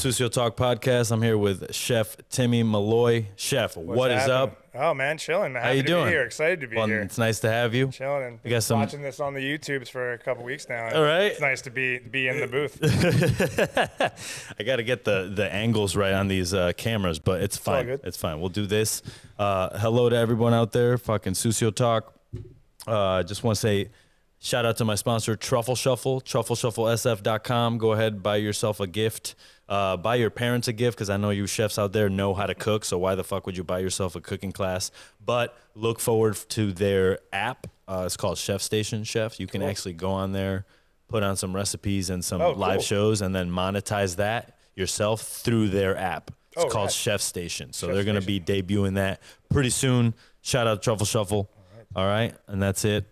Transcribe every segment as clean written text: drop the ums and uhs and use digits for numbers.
Sucio Talk podcast. I'm here with Chef Timmy Malloy. Chef, what is up? Oh man, chilling. How you doing? Be here. Excited to be here. It's nice to have you. Chilling and You got some... watching this on the YouTubes for a couple weeks now. All right. It's nice to be in the booth. I got to get the angles right on these cameras, but it's fine. All good. It's fine. We'll do this. Hello to everyone out there. Fucking Sucio Talk. Just want to say shout out to my sponsor, Truffle Shuffle, truffleshufflesf.com. Go ahead, buy yourself a gift. Buy your parents a gift, because I know you chefs out there know how to cook, so why the fuck would you buy yourself a cooking class? But look forward to their app. It's called Chef Station Chef. You can actually go on there, put on some recipes and some live shows, and then monetize that yourself through their app. It's called Chef Station. So they're going to be debuting that pretty soon. Shout out to Truffle Shuffle. All right, and that's it.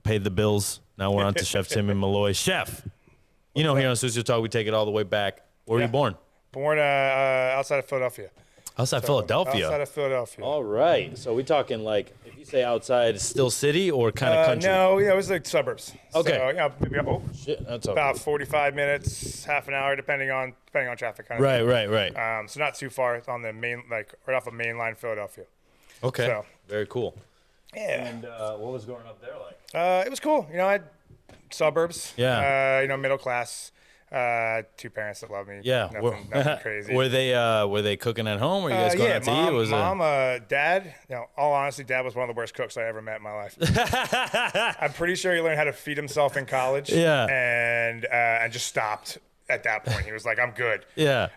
Paid the bills. Now we're on to Chef Timmy Malloy. Chef, you know, here on Sucio Talk, we take it all the way back. Where were you born? Born outside of Philadelphia. Outside Philadelphia? Outside of Philadelphia. All right. So we talking like, if you say outside, still city or kind of country? No, it was like suburbs. Okay. So, maybe, Shit, that's okay. about 45 minutes, half an hour, depending on traffic. Kind of Right. So not too far. It's on the main, like right off of mainline Philadelphia. Okay. So, very cool. Yeah. And what was growing up there like? It was cool. You know, I had suburbs. Yeah. Middle class. Two parents that love me. Yeah. Nothing crazy. Were they cooking at home, or you guys going out to eat? Was mom, dad. You know, all honesty, dad was one of the worst cooks I ever met in my life. I'm pretty sure he learned how to feed himself in college. Yeah. And just stopped at that point. He was like, I'm good. Yeah.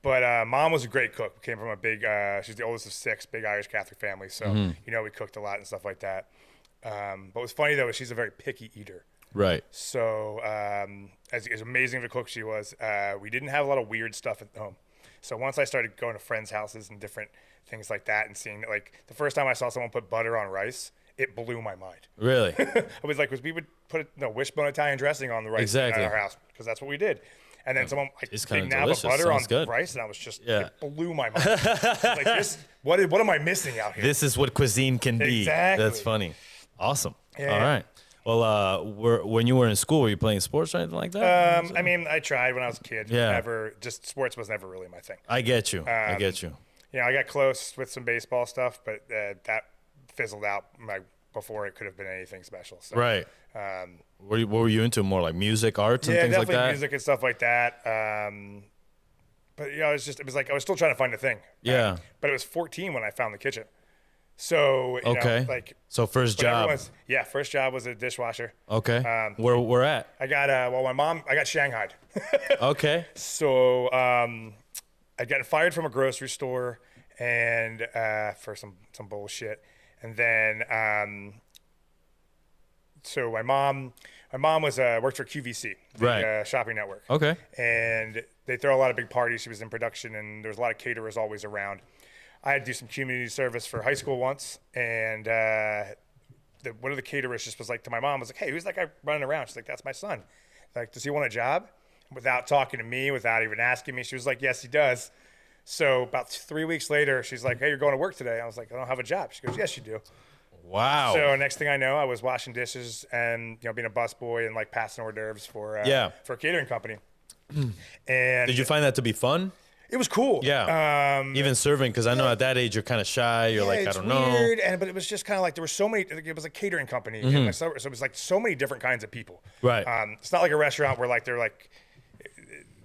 But mom was a great cook. We came from a big, she's the oldest of 6, big Irish Catholic family. So, you know, we cooked a lot and stuff like that. But what's funny, though, is she's a very picky eater. Right. So as amazing of a cook she was, we didn't have a lot of weird stuff at home. So once I started going to friends' houses and different things like that and seeing, like, the first time I saw someone put butter on rice, it blew my mind. Really? I was like, because we would put wishbone Italian dressing on the rice at our house, because that's what we did. And then someone like big nab of butter on rice, and I was just, it blew my mind. Like, what am I missing out here? This is what cuisine can be. Exactly. That's funny. Awesome. Yeah. All right. Well, when you were in school, were you playing sports or anything like that? I mean, I tried when I was a kid. Yeah. Sports was never really my thing. I get you. I got close with some baseball stuff, but that fizzled out before it could have been anything special. So, right. What were you into? More like music, arts, and things like that? Yeah, definitely music and stuff like that. But it was like I was still trying to find a thing. Yeah. But it was 14 when I found the kitchen. So, you know, like. So first job. First job was a dishwasher. Okay. Where at? I got, I got shanghaied. Okay. So I got fired from a grocery store and for some bullshit. And then, so my mom was worked for QVC, the shopping network. Okay. And they throw a lot of big parties. She was in production, and there was a lot of caterers always around. I had to do some community service for high school once, and one of the caterers just was like to my mom, was like, "Hey, who's that guy running around?" She's like, "That's my son." Like, "Does he want a job?" Without talking to me, without even asking me, she was like, "Yes, he does." So about 3 weeks later, she's like, "Hey, you're going to work today?" I was like, "I don't have a job." She goes, "Yes, you do." Wow. So next thing I know, I was washing dishes and, you know, being a busboy and like passing hors d'oeuvres for a catering company. And did you find that to be fun? It was cool. Yeah. Even serving, because I know at that age you're kind of shy. You're like, I don't know. But it was just kind of like there were so many. It was a catering company in my suburbs, so it was like so many different kinds of people. Right. It's not like a restaurant where like they're like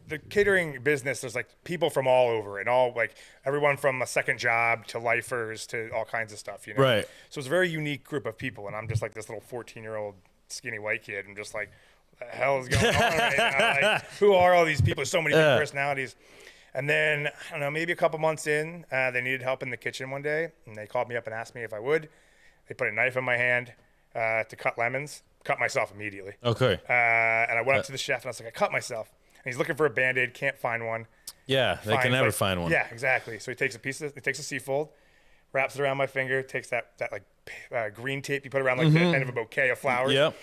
the catering business. There's like people from all over and all like everyone from a second job to lifers to all kinds of stuff. You know. Right. So it's a very unique group of people, and I'm just like this little 14-year-old skinny white kid, and just like, what the hell is going on right now? Like, who are all these people? There's so many different personalities. And then, I don't know, maybe a couple months in, they needed help in the kitchen one day, and they called me up and asked me if I would. They put a knife in my hand to cut lemons. Cut myself immediately. Okay. And I went up to the chef, and I was like, I cut myself. And he's looking for a Band-Aid, can't find one. Yeah, they can never find one. Yeah, exactly. So he takes he takes a seafold, wraps it around my finger, takes that like green tape you put around like the end of a bouquet of flowers. Yep.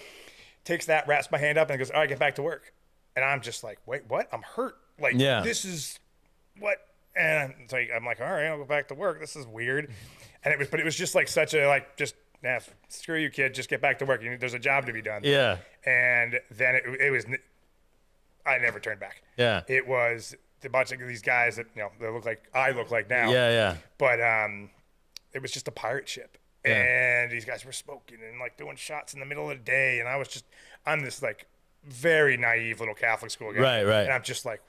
Takes that, wraps my hand up, and goes, all right, get back to work. And I'm just like, wait, what? I'm hurt. Like, this is... what? And I'm like, all right, I'll go back to work. This is weird. And it was just like such a, like, just, screw you, kid. Just get back to work. There's a job to be done. Yeah. And then it was, I never turned back. Yeah. It was a bunch of these guys that, you know, they look like I look like now. Yeah, yeah. But it was just a pirate ship. Yeah. And these guys were smoking and like doing shots in the middle of the day. And I'm this like very naive little Catholic school guy. Right, right. And I'm just like,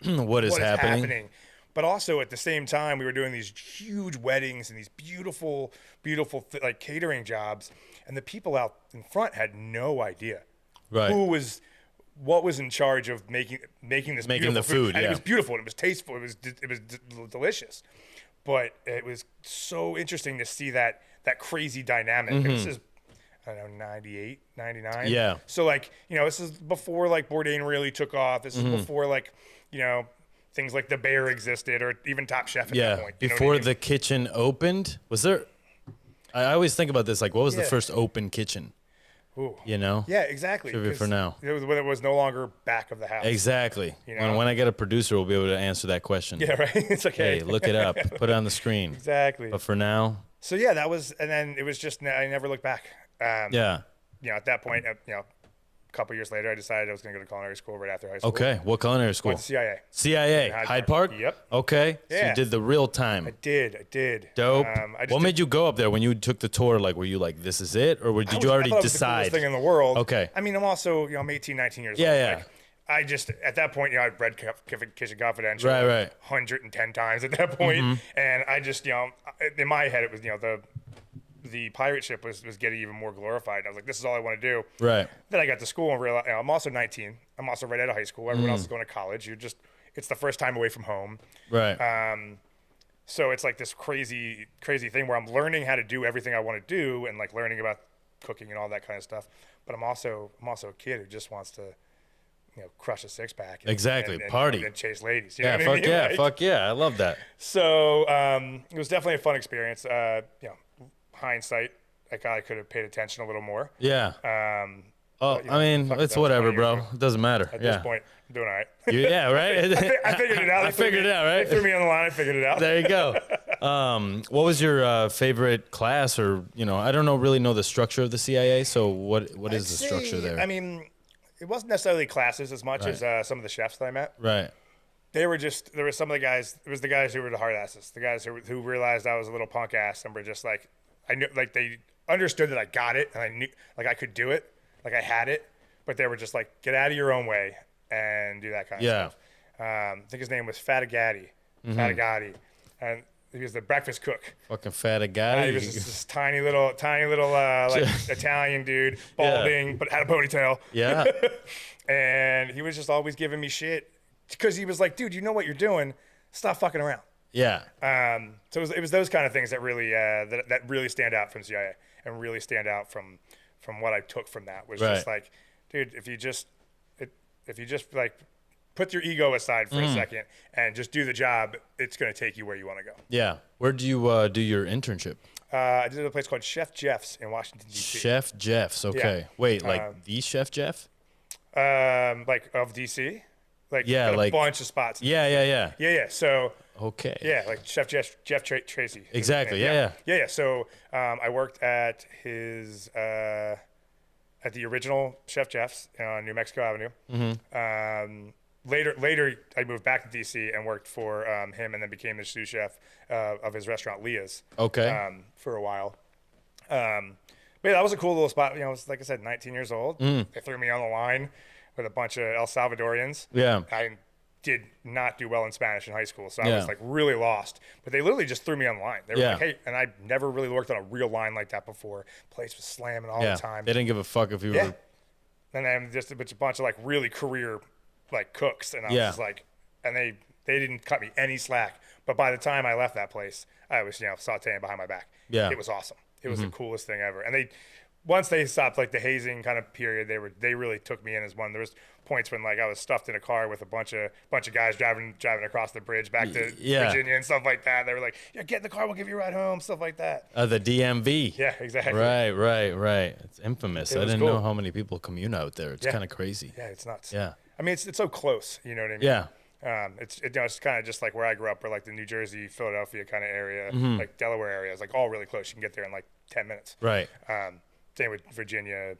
what is happening? But also at the same time, we were doing these huge weddings and these beautiful, beautiful like catering jobs. And the people out in front had no idea Right. what was in charge of making this Making the food. And Yeah. it was beautiful. And it was tasteful. It was delicious. But it was so interesting to see that crazy dynamic. And this is, I don't know, 98, 99. Yeah. So like, you know, this is before like Bourdain really took off. This is before like, you know, things like The Bear existed or even Top Chef at that point. You know Before what I mean? the kitchen opened, was there? I always think about this. Like, what was the first open kitchen? Ooh. You know? Yeah, exactly. Trivia for 'Cause now. It was when it was no longer back of the house. Exactly. You know? When I get a producer, we'll be able to answer that question. Yeah, right. It's like, Hey, look it up. Put it on the screen. exactly. But for now, So yeah, that was, and then it was just I never looked back. yeah. You know, at that point, you know, a couple years later, I decided I was going to go to culinary school right after high school. Okay. What culinary school? Went to CIA. CIA. In Hyde Park? Yep. Okay. So Yeah. you did the real time. I did. Dope. I just What made you go up there when you took the tour? Like, were you like, this is it? Or did you already I thought it was the decide? coolest thing in the world. Okay. I mean, I'm also, you know, I'm 18, 19 years Yeah, old. yeah. Like, I just, at that point, you know, I'd read Kitchen Confidential Right, right. 110 times at that point. And I just, you know, in my head, it was, you know, the pirate ship was getting even more glorified. And I was like, this is all I want to do. Right. Then I got to school and realized, you know, I'm also 19. I'm also right out of high school. Everyone else is going to college. It's the first time away from home. Right. So it's like this crazy thing where I'm learning how to do everything I want to do and like learning about cooking and all that kind of stuff. But I'm also a kid who just wants to, you know, crush a six pack. Exactly. Party. And chase ladies. You Yeah. know what I Fuck mean? yeah. Like, Fuck yeah. I love that. So it was definitely a fun experience. You know, hindsight, I could have paid attention a little more. Yeah. Oh, you know, I mean, fuck it, it's that was whatever, 20 years bro. ago. It doesn't matter. At Yeah. this point, I'm doing all right. Yeah, right? I figured it out. I figured it out, right? They threw me on the line. I figured it out. There you go. What was your favorite class, or I don't really know the structure of the CIA. So what is the structure there? I mean, it wasn't necessarily classes as much Right. as some of the chefs that I met. Right. There were some of the guys. It was the guys who were the hard asses. The guys who realized I was a little punk ass and were just like, I knew, like they understood that I got it and I knew, like I could do it, like I had it, but they were just like, get out of your own way and do that kind of stuff. I think his name was Fatigati, and he was the breakfast cook. Fucking Fatigati. He was just this tiny little like Italian dude, balding, but had a ponytail. Yeah. And he was just always giving me shit because he was like, dude, you know what you're doing? Stop fucking around. Yeah. So it was those kind of things that really that really stand out from CIA and really stand out from what I took from that was just like, dude, if you just like put your ego aside for a second and just do the job, it's going to take you where you want to go. Yeah. Where do you do your internship? I did a place called Chef Jeff's in Washington, D.C. Chef Jeff's. Okay. Yeah. Wait, like the Chef Jeff? Like of D.C. Like Yeah, got like- a bunch of spots. Yeah. Yeah. So Okay. yeah, like Chef Tracy. Exactly. Yeah. Yeah. So I worked at his at the original Chef Jeff's on New Mexico Avenue. Later, I moved back to DC and worked for him, and then became the sous chef of his restaurant Leah's. Okay. For a while. But yeah, that was a cool little spot. I was, like I said, 19 years old. They threw me on the line with a bunch of El Salvadorians. Yeah. I did not do well in Spanish in high school, so I Yeah. was like really lost. But they literally just threw me on the line. They were Yeah. like, hey, and I never really worked on a real line like that before. Place was slamming all Yeah. the time. They didn't give a fuck if you Yeah. were. And then just a bunch of like really career like cooks, and I was Yeah. just like, and they didn't cut me any slack. But by the time I left that place, I was sauteing behind my back. Yeah. It was awesome. It was the coolest thing ever. And once they stopped like the hazing kind of period, they really took me in as one. There was points when like I was stuffed in a car with a bunch of guys driving across the bridge back to Yeah. Virginia and stuff like that. They were like, yeah, get in the car, we'll give you a ride home, stuff like that. The DMV. Yeah, exactly. Right. It's infamous. I was didn't cool. know how many people commute out there. It's Yeah. kind of crazy. Yeah, it's nuts. Yeah. I mean, it's so close. You know what I mean? Yeah. It's kind of just like where I grew up, or like the New Jersey, Philadelphia kind of area, Mm-hmm. like Delaware area. It's like all really close. You can get there in like 10 minutes. Right. same with Virginia,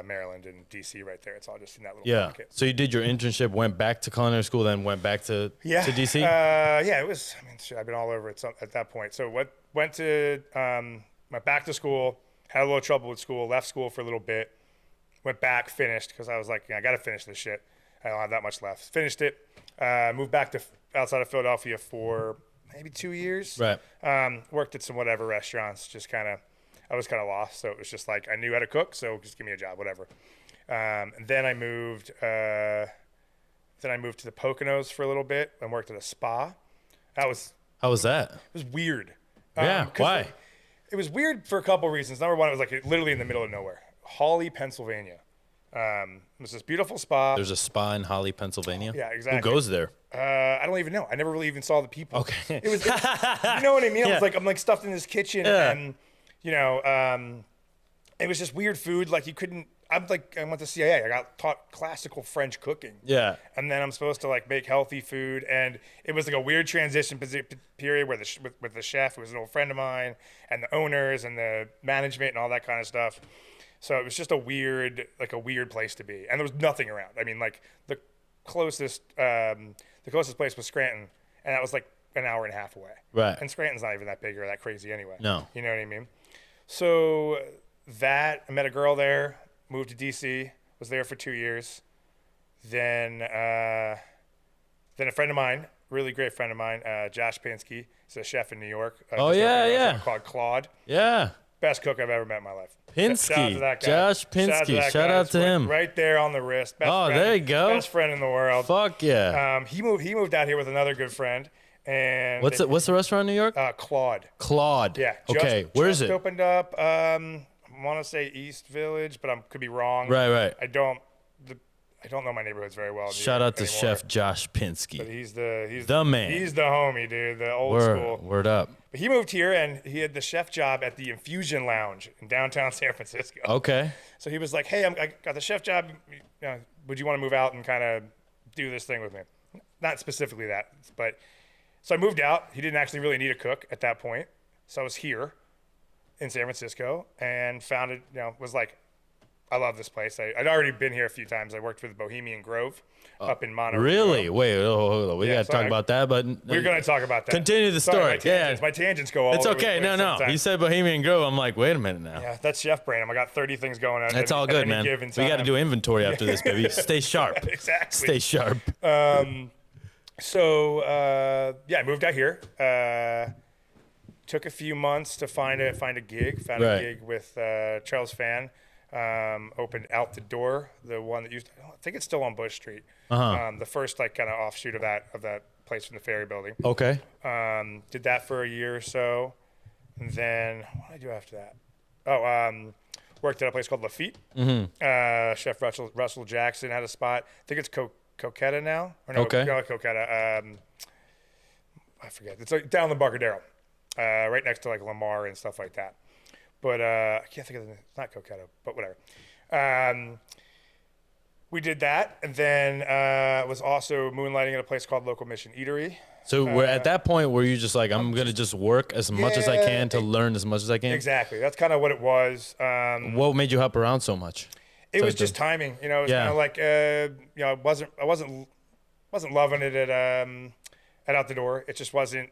Maryland, and DC right there. It's all just in that little pocket. So you did your internship, went back to culinary school, then went back to DC? Yeah, it was, I mean, shit, I've been all over it at that point. So went back to school, had a little trouble with school, left school for a little bit, went back, finished, because I was like, I got to finish this shit. I don't have that much left. Finished it, moved back to outside of Philadelphia for maybe 2 years. Right. Worked at some whatever restaurants, just I was kind of lost. So it was just like, I knew how to cook, so just give me a job, whatever. And then I moved to the Poconos for a little bit and worked at a spa. How was that? It was weird. Why? It was weird for a couple reasons. Number one, it was like literally in the middle of nowhere. Hawley, Pennsylvania. It was this beautiful spa. There's a spa in Hawley, Pennsylvania? Yeah, exactly. Who goes there? I don't even know. I never really even saw the people. Okay. It was you know what I mean? Yeah. I'm like stuffed in this kitchen and it was just weird food. Like I went to CIA. I got taught classical French cooking. Yeah. And then I'm supposed to like make healthy food. And it was like a weird transition period where with the chef, who was an old friend of mine, and the owners and the management and all that kind of stuff. So it was just a weird place to be. And there was nothing around. I mean, like the closest place was Scranton. And that was like an hour and a half away. Right. And Scranton's not even that big or that crazy anyway. No. You know what I mean? So I met a girl there, moved to DC, was there for 2 years. Then a friend of mine, really great friend of mine, Josh Pinsky, he's a chef in New York. Called Claude. Yeah. Best cook I've ever met in my life. Pinsky. Shout out to that guy. Josh Pinsky. Shout out to him. Right there on the wrist. Best friend, there you go. Best friend in the world. Fuck yeah. He moved out here with another good friend. And what's the restaurant in New York? Claude. Yeah. Okay. Where is it? Opened up. I want to say East Village, but I could be wrong. Right. I don't know my neighborhoods very well. Shout out to Chef Josh Pinsky. But he's the man. He's the homie, dude. The old school. Word up. But he moved here and he had the chef job at the Infusion Lounge in downtown San Francisco. Okay. So he was like, "Hey, I got the chef job. Would you want to move out and kind of do this thing with me?" Not specifically that, but. So I moved out. He didn't actually really need a cook at that point. So I was here in San Francisco and found it, was like, I love this place. I'd already been here a few times. I worked for the Bohemian Grove up in Monterey. Really? Wait, hold on. We got to talk about that, but we're going to talk about that. Continue the story. My tangents go all It's over okay. the place. No. You said Bohemian Grove. I'm like, wait a minute now. Yeah, that's chef brain. I got 30 things going on. That's all good, man. We got to do inventory after this, baby. Stay sharp. Exactly. Stay sharp. So I moved out here. Took a few months to find a gig. Found a gig with Charles Fan. Opened Out the Door, the one that I think it's still on Bush Street. The first kind of offshoot of that place from the Ferry Building. Okay. Did that for a year or so, and then what did I do after that? Worked at a place called Lafitte. Chef Russell Jackson had a spot. I think it's Coquetta now, or no? Okay. No, Coquetta. I forget. It's like down the Embarcadero, right next to like Lamar and stuff like that. But I can't think of the name. It's not Coquetta, but whatever. We did that, and then was also moonlighting at a place called Local Mission Eatery. So we're at that point where you just like, I'm going to just work as much as I can to learn as much as I can? Exactly. That's kind of what it was. What made you hop around so much? It was just timing. It was kind of like, I wasn't loving it at Out the Door. It just wasn't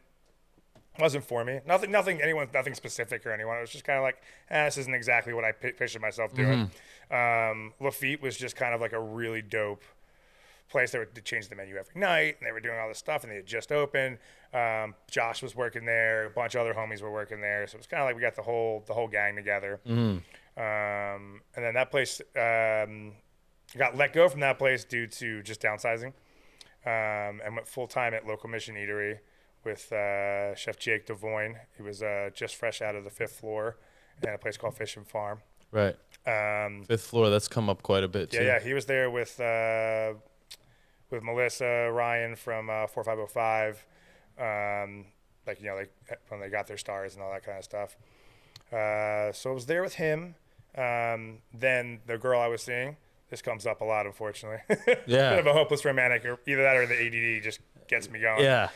for me. Nothing specific or anyone. It was just kind of like, this isn't exactly what I pictured myself doing. Lafitte was just kind of like a really dope place. They changed the menu every night, and they were doing all this stuff, and they had just opened. Josh was working there. A bunch of other homies were working there. So it was kind of like we got the whole gang together. And then that place got let go from that place due to just downsizing, and went full time at Local Mission Eatery with Chef Jake DeVoyne. He was just fresh out of the 5th floor and a place called Fish and Farm. Right. 5th floor, that's come up quite a bit too. Yeah. He was there with Melissa Ryan from 4505. Like when they got their stars and all that kind of stuff. So I was there with him. Then the girl I was seeing, this comes up a lot, unfortunately. Yeah. Bit of a hopeless romantic, or either that or the ADD just gets me going. Yeah.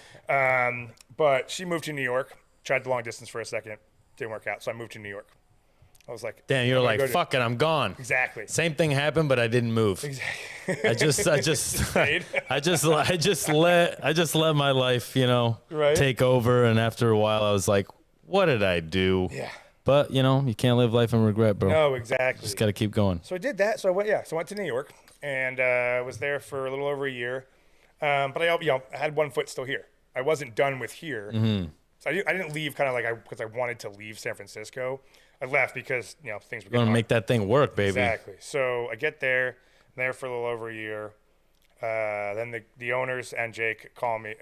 But she moved to New York, tried the long distance for a second, didn't work out. So I moved to New York. I was like, Damn, you're like, fuck it, I'm gone. Exactly. Same thing happened, but I didn't move. Exactly. I just let my life, take over. And after a while, I was like, what did I do? Yeah. But you can't live life in regret, bro. No, exactly. Just got to keep going. So I did that. So I went to New York and was there for a little over a year. But I had one foot still here. I wasn't done with here. Mm-hmm. So I didn't leave because I wanted to leave San Francisco. I left because things were going to make that thing work, baby. Exactly. So I get there, I'm there for a little over a year. Then the owners and Jake call me.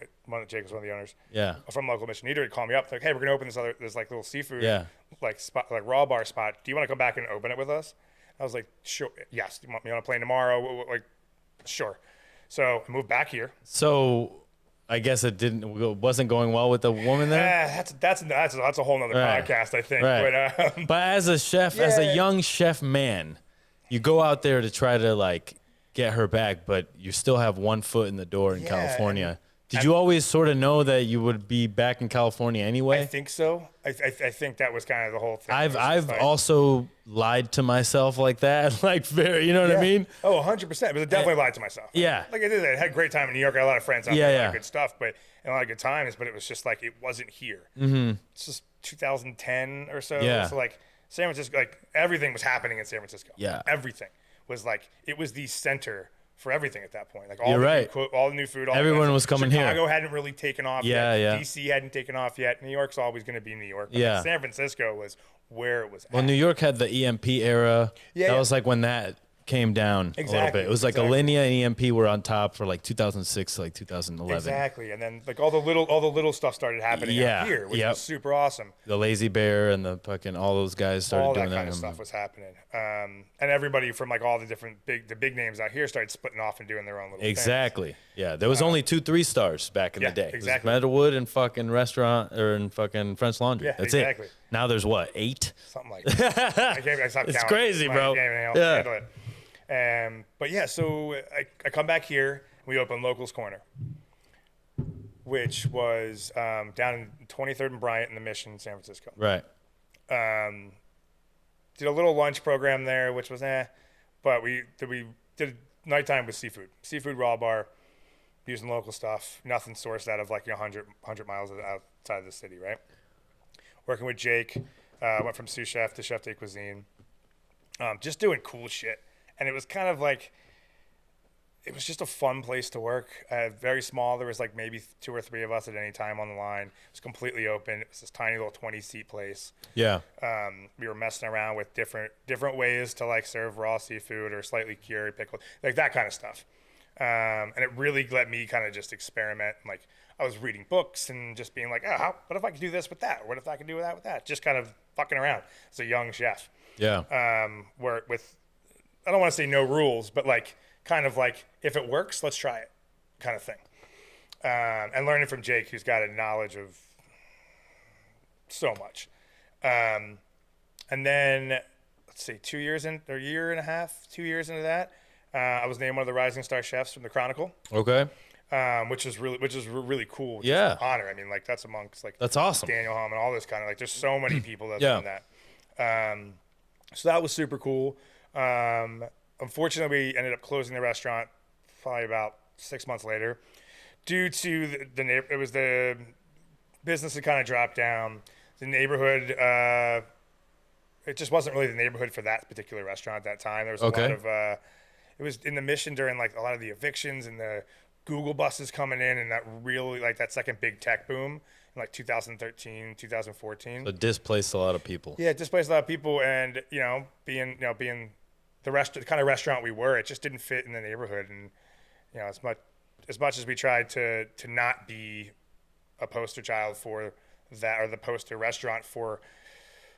Jake was one of the owners. Yeah. From local mission eatery, call me up. Like, hey, we're gonna open this like little seafood spot, like raw bar spot. Do you want to come back and open it with us? I was like, sure. Yes. You want me on a plane tomorrow? Like, sure. So I moved back here. So I guess it wasn't going well with the woman there. That's a whole nother podcast, I think. Right. But as a chef, as a young chef man, you go out there to try to like get her back, but you still have one foot in the door in California. Did you always sort of know that you would be back in California anyway? I think so. I think that was kind of the whole thing. I've also lied to myself like that, like very, you know what I mean? Oh, 100%. But I definitely lied to myself. Yeah. Like I did. I had a great time in New York. I had a lot of friends out there, a lot of good stuff, and a lot of good times. But it was just like it wasn't here. Mm-hmm. It's just 2010 or so. Yeah. So like San Francisco, like everything was happening in San Francisco. Yeah. Everything was like it was the center for everything at that point. Like all all the new food. Everyone was coming here. Chicago hadn't really taken off yet. DC hadn't taken off yet. New York's always going to be New York. But San Francisco was where it was at. Well, New York had the EMP era. That was like when that came down a little bit. It was like Alinea and EMP were on top for like 2006 to like 2011. Exactly. And then like all the little stuff started happening out here, which was super awesome. The Lazy Bear and the fucking all those guys started doing that. All that kind of stuff was happening. And everybody from like all the different big names out here started splitting off and doing their own little things. Yeah. There was only 2-3 stars back in the day. Exactly. It was Meadowwood and fucking restaurant or in fucking French Laundry. Yeah, That's exactly. it. Now there's what, 8? Something like that. I stopped It's counting. crazy, bro. Yeah. But yeah, so I come back here. We open Locals Corner, which was down in 23rd and Bryant in the Mission, San Francisco. Right. Did a little lunch program there, which was but we did nighttime with seafood raw bar, using local stuff, nothing sourced out of like 100 miles outside of the city, right? Working with Jake, went from sous chef to chef de cuisine, just doing cool shit. And it was kind of like, it was just a fun place to work. Very small. There was like maybe 2 or 3 of us at any time on the line. It was completely open. It was this tiny little 20-seat place. Yeah. We were messing around with different ways to like serve raw seafood or slightly cured, pickled, like that kind of stuff. And it really let me kind of just experiment. Like I was reading books and just being like, what if I could do this with that? What if I could do that with that? Just kind of fucking around as a young chef. Yeah. Where with, I don't want to say no rules, but like kind of like if it works, let's try it kind of thing. And learning from Jake, who's got a knowledge of so much. And then let's see, 2 years in, or a year and a half, 2 years into that, I was named one of the Rising Star chefs from the Chronicle. Okay. Which is really cool. Yeah. Honor. I mean, like that's amongst like that's awesome. Daniel Helm and all this kind of like. There's so many people that have done that. So that was super cool. Unfortunately, we ended up closing the restaurant probably about 6 months later, due to the business had kind of dropped down. The neighborhood, it just wasn't really the neighborhood for that particular restaurant at that time. There was a lot of, it was in the Mission during like a lot of the evictions and the Google buses coming in and that really like that second big tech boom in like 2013, 2014. So displaced a lot of people. Yeah, it displaced a lot of people, and being the kind of restaurant we were, it just didn't fit in the neighborhood. And as much as we tried to not be a poster child for that or the poster restaurant for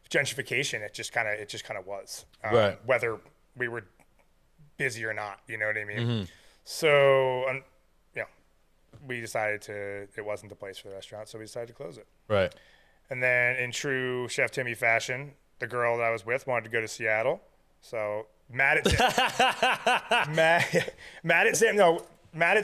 gentrification, it just kind of was. Right. Whether we were busy or not, you know what I mean? Mm-hmm. So we decided it wasn't the place for the restaurant, so we decided to close it. Right. And then in true Chef Timmy fashion, the girl that I was with wanted to go to Seattle. So mad at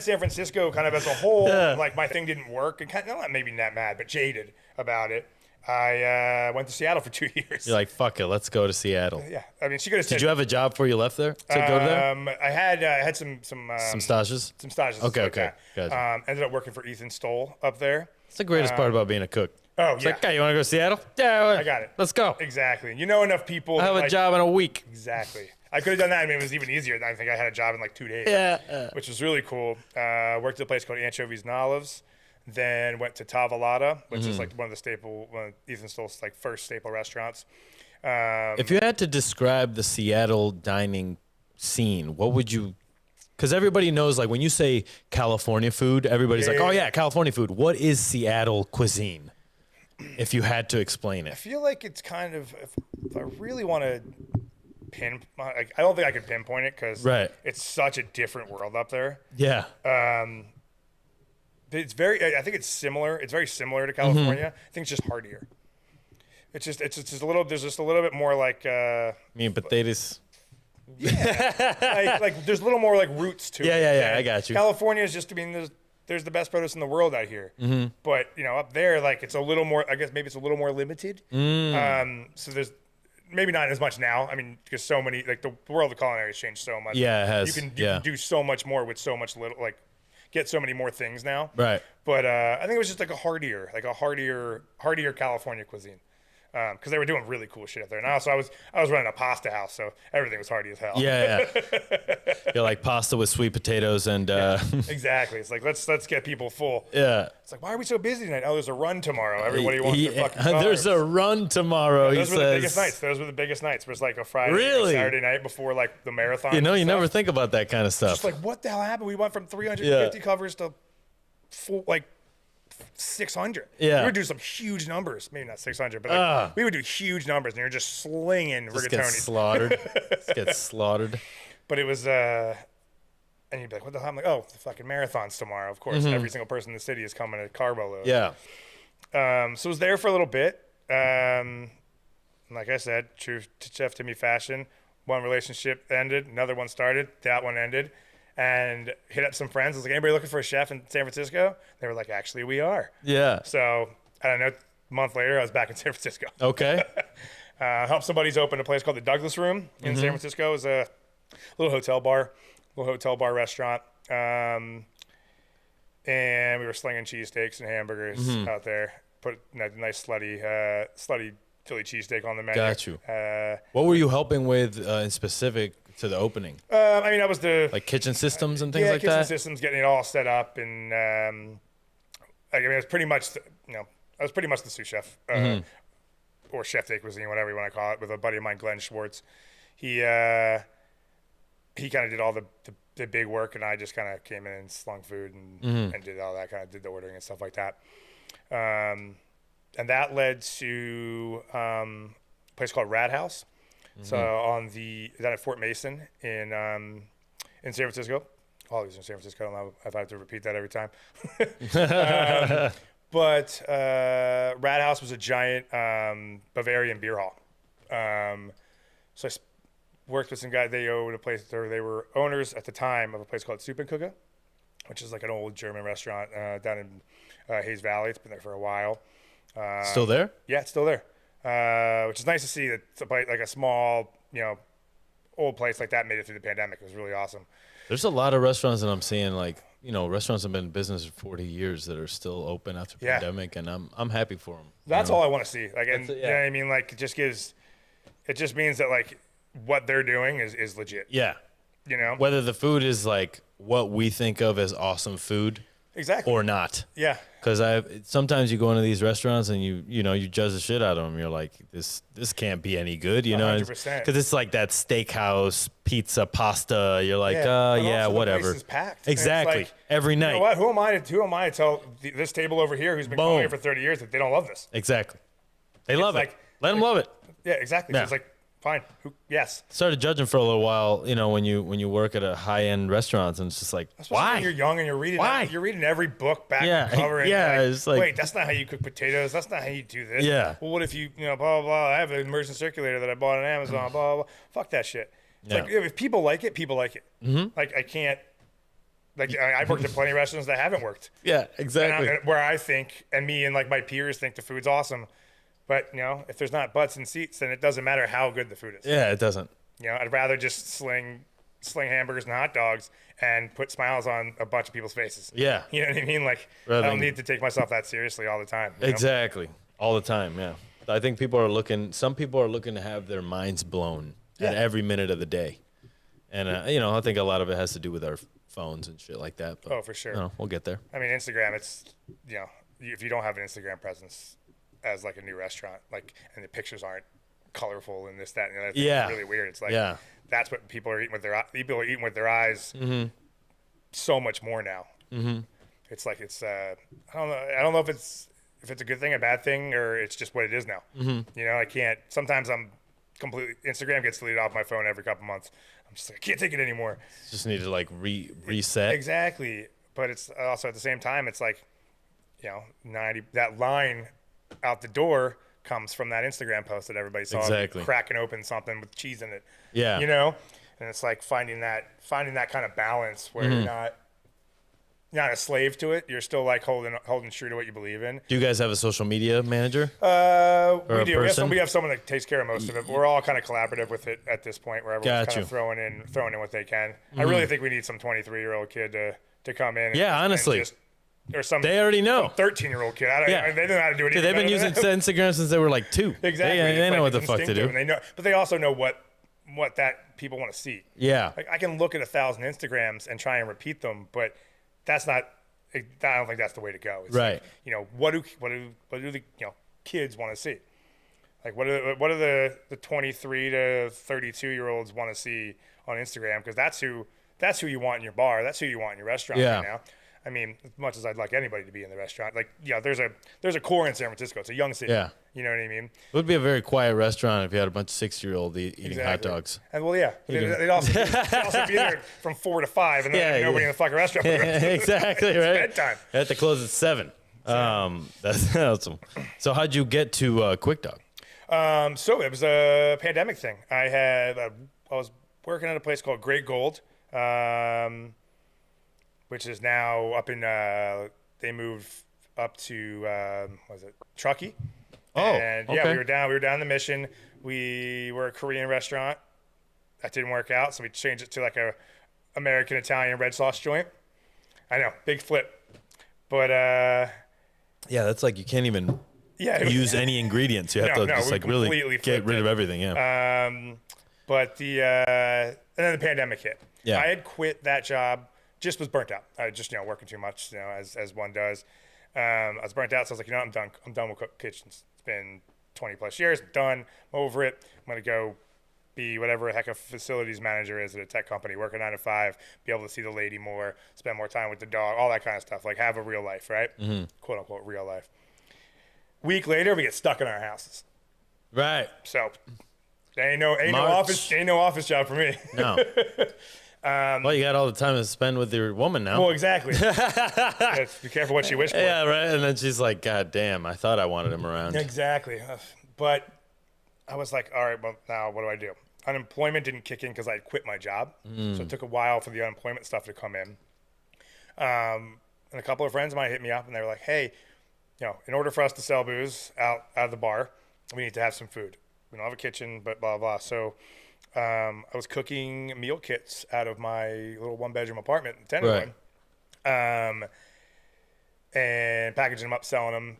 San Francisco kind of as a whole, like my thing didn't work, and kind of, not maybe not mad, but jaded about it. I went to Seattle for 2 years. You're like, fuck it, let's go to Seattle. Yeah, I mean, she could have said. Did you have a job before you left there to go there? I had some Stages? Some stages. Okay, like okay. That. Gotcha. Ended up working for Ethan Stoll up there. It's the greatest part about being a cook. Oh, It's yeah. like, hey, you want to go to Seattle? Yeah, I got it. Let's go. Exactly. You know enough people. I have a job in a week. Exactly. I could have done that. I mean, it was even easier. I think I had a job in like 2 days. Yeah. Which was really cool. Worked at a place called Anchovies and Olives. Then went to Tavolata, which is like one of Ethan Stoll's like first staple restaurants. If you had to describe the Seattle dining scene, what would you? Because everybody knows, like when you say California food, everybody's like, oh yeah, California food. What is Seattle cuisine? If you had to explain I it. feel like it's kind of, if I really want to I don't think I could pinpoint it because it's such a different world up there. Yeah. It's I think it's similar. It's very similar to California. I think it's just hardier. It's just a little. There's just a little bit more like. Me and potatoes. Yeah, like there's a little more like roots to it. Yeah. I got you. California is just. I mean, there's the best produce in the world out here. But up there, like it's a little more. I guess maybe it's a little more limited. So there's maybe not as much now. I mean, because so many like the world of culinary has changed so much. Yeah, it has. You can do so much more with so much little. Like get so many more things now. Right. But I think it was just like a hardier California cuisine. Because they were doing really cool shit up there. And also, I was running a pasta house, so everything was hearty as hell. Yeah. You're like pasta with sweet potatoes and. Exactly. It's like let's get people full. Yeah. It's like, why are we so busy tonight? Oh, there's a run tomorrow. Everybody wants their fucking carbs. There's a run tomorrow. Those he were says. the biggest nights. Those were the biggest nights. It was like a Friday, Really? Saturday night before like the marathon. You and never think about that kind of stuff. Just like, what the hell happened? We went from 350 covers to full, like 600. Yeah. We would do some huge numbers. Maybe not 600, but like, we would do huge numbers, and you're just slinging rigatoni. Get slaughtered. Get slaughtered. But it was, and you'd be like, what the hell? I'm like, oh, the fucking marathon's tomorrow. Of course, every single person in the city is coming at carbo load. Yeah. So I was there for a little bit. Like I said, true to Chef Timmy fashion, one relationship ended, another one started, that one ended. And hit up some friends. I was like, anybody looking for a chef in San Francisco? They were like, actually, we are. Yeah. So, I don't know, a month later, I was back in San Francisco. Okay. Helped somebody's open a place called the Douglas Room in San Francisco. It was a little hotel bar restaurant. And we were slinging cheesesteaks and hamburgers out there. Put a nice slutty Philly cheesesteak on the menu. Got you. What were you helping with in specific to the opening? I mean, I was the like kitchen systems and things like kitchen that. systems, getting it all set up, and I mean, it was pretty much I was pretty much the sous chef or chef de cuisine, whatever you want to call it, with a buddy of mine, Glenn Schwartz. He kind of did all the big work, and I just kind of came in and slung food and did all that, kind of did the ordering and stuff like that. And that led to a place called Rat House. So down at Fort Mason in San Francisco. All these in San Francisco. I don't know if I have to repeat that every time. But Rat House was a giant Bavarian beer hall. So I worked with some guys. They owned a place. They were owners at the time of a place called Soup and Cooker, which is like an old German restaurant down in Hayes Valley. It's been there for a while. Still there? Yeah, it's still there. Which is nice to see that it's like a small, old place like that made it through the pandemic. It was really awesome. There's a lot of restaurants that I'm seeing, like, restaurants have been in business for 40 years that are still open after pandemic, and I'm happy for them. That's all I want to see. Like, and you know what I mean? Like, it just means that like what they're doing is legit. Yeah. Whether the food is like what we think of as awesome food. Exactly. Or not. Yeah. Because sometimes you go into these restaurants and you judge the shit out of them. You're like, this can't be any good, 100%. Because it's like that steakhouse, pizza, pasta. You're like, also whatever. The place is packed. Exactly. Like, every night. You know what? Who am I to tell this table over here who's been coming here for 30 years that they don't love this? Exactly. They love it. Let them love it. Yeah, exactly. Yeah. So it's like, fine. Yes. Started judging for a little while, when you work at a high end restaurant, and it's just like, especially why? When you're young and you're reading. Why? You're reading every book back and cover. And it's like, wait, that's not how you cook potatoes. That's not how you do this. Yeah. Well, what if you blah blah blah? I have an immersion circulator that I bought on Amazon. Blah blah blah. Fuck that shit. It's like if people like it, people like it. Like I can't. Like I've worked at plenty of restaurants that haven't worked. Yeah, exactly. Where I think, and me and like my peers think the food's awesome. But, if there's not butts in seats, then it doesn't matter how good the food is. Yeah, it doesn't. I'd rather just sling hamburgers and hot dogs and put smiles on a bunch of people's faces. Yeah. You know what I mean? Like, I don't need to take myself that seriously all the time. Exactly. All the time, yeah. I think some people are looking to have their minds blown at every minute of the day. And, I think a lot of it has to do with our phones and shit like that. But, for sure. We'll get there. I mean, Instagram, it's, if you don't have an Instagram presence as like a new restaurant, like, and the pictures aren't colorful and this, that, and the other thing, it's really weird. It's like, that's what people are eating with their eyes so much more now. It's like, I don't know if it's a good thing, a bad thing, or it's just what it is now. I can't, sometimes Instagram gets deleted off my phone every couple months. I'm just like, I can't take it anymore. Just need to like reset. Exactly. But it's also at the same time, it's like, that line out the door comes from that Instagram post that everybody saw. Exactly. Cracking open something with cheese in it. Yeah. And it's like finding that kind of balance where you're not a slave to it. You're still like holding true to what you believe in. Do you guys have a social media manager? We do. We have someone that takes care of most of it. We're all kind of collaborative with it at this point, where everyone's kind of throwing in what they can. I really think we need some 23-year-old kid to come in. Yeah, honestly. Or some they already know. 13-year-old kid. They don't know how to do it. They've been using Instagram since they were like 2. Exactly. They know what the fuck to do. And they know, but they also know what that people want to see. Yeah. Like, I can look at 1,000 Instagrams and try and repeat them, but that's not. I don't think that's the way to go. It's right. Like, what do the kids want to see? Like, what do the 23 to 32-year-olds want to see on Instagram? Because that's who you want in your bar. That's who you want in your restaurant right now. I mean, as much as I'd like anybody to be in the restaurant, like, there's a core in San Francisco. It's a young city. Yeah. You know what I mean? It would be a very quiet restaurant if you had a bunch of 60-year-olds eating hot dogs. And they'd also be there from 4 to 5, and then nobody in the fucking restaurant. Exactly, right? It's bedtime. They have to close at 7. That's awesome. So how'd you get to Quikdog? So it was a pandemic thing. I was working at a place called Great Gold, which is now up in, they moved up to, Truckee? Oh, and we were down in the Mission. We were a Korean restaurant. That didn't work out, so we changed it to like a American Italian red sauce joint. I know, big flip. But yeah, that's like you can't even use any ingredients. You have to just like really get rid of everything. Yeah. But and then the pandemic hit. Yeah. I had quit that job. Just was burnt out. I was just working too much, as one does. I was burnt out, so I was like, I'm done. I'm done with kitchens. It's been 20 plus years. I'm done. I'm over it. I'm gonna go be whatever the heck a facilities manager is at a tech company, work a 9 to 5, be able to see the lady more, spend more time with the dog, all that kind of stuff. Like, have a real life, right? Quote unquote real life. Week later, we get stuck in our houses. Right. So ain't no office job for me. No. Well, you got all the time to spend with your woman now. Well, exactly. Be careful what you wish for. Yeah, right. And then she's like, God damn, I thought I wanted him around. Exactly. But I was like, all right, well, now what do I do? Unemployment didn't kick in because I had quit my job. So it took a while for the unemployment stuff to come in. And a couple of friends of mine hit me up, and they were like, hey, in order for us to sell booze out of the bar, we need to have some food. We don't have a kitchen, but blah, blah. So I was cooking meal kits out of my little one-bedroom apartment in Tenderloin. Right. And packaging them up, selling them.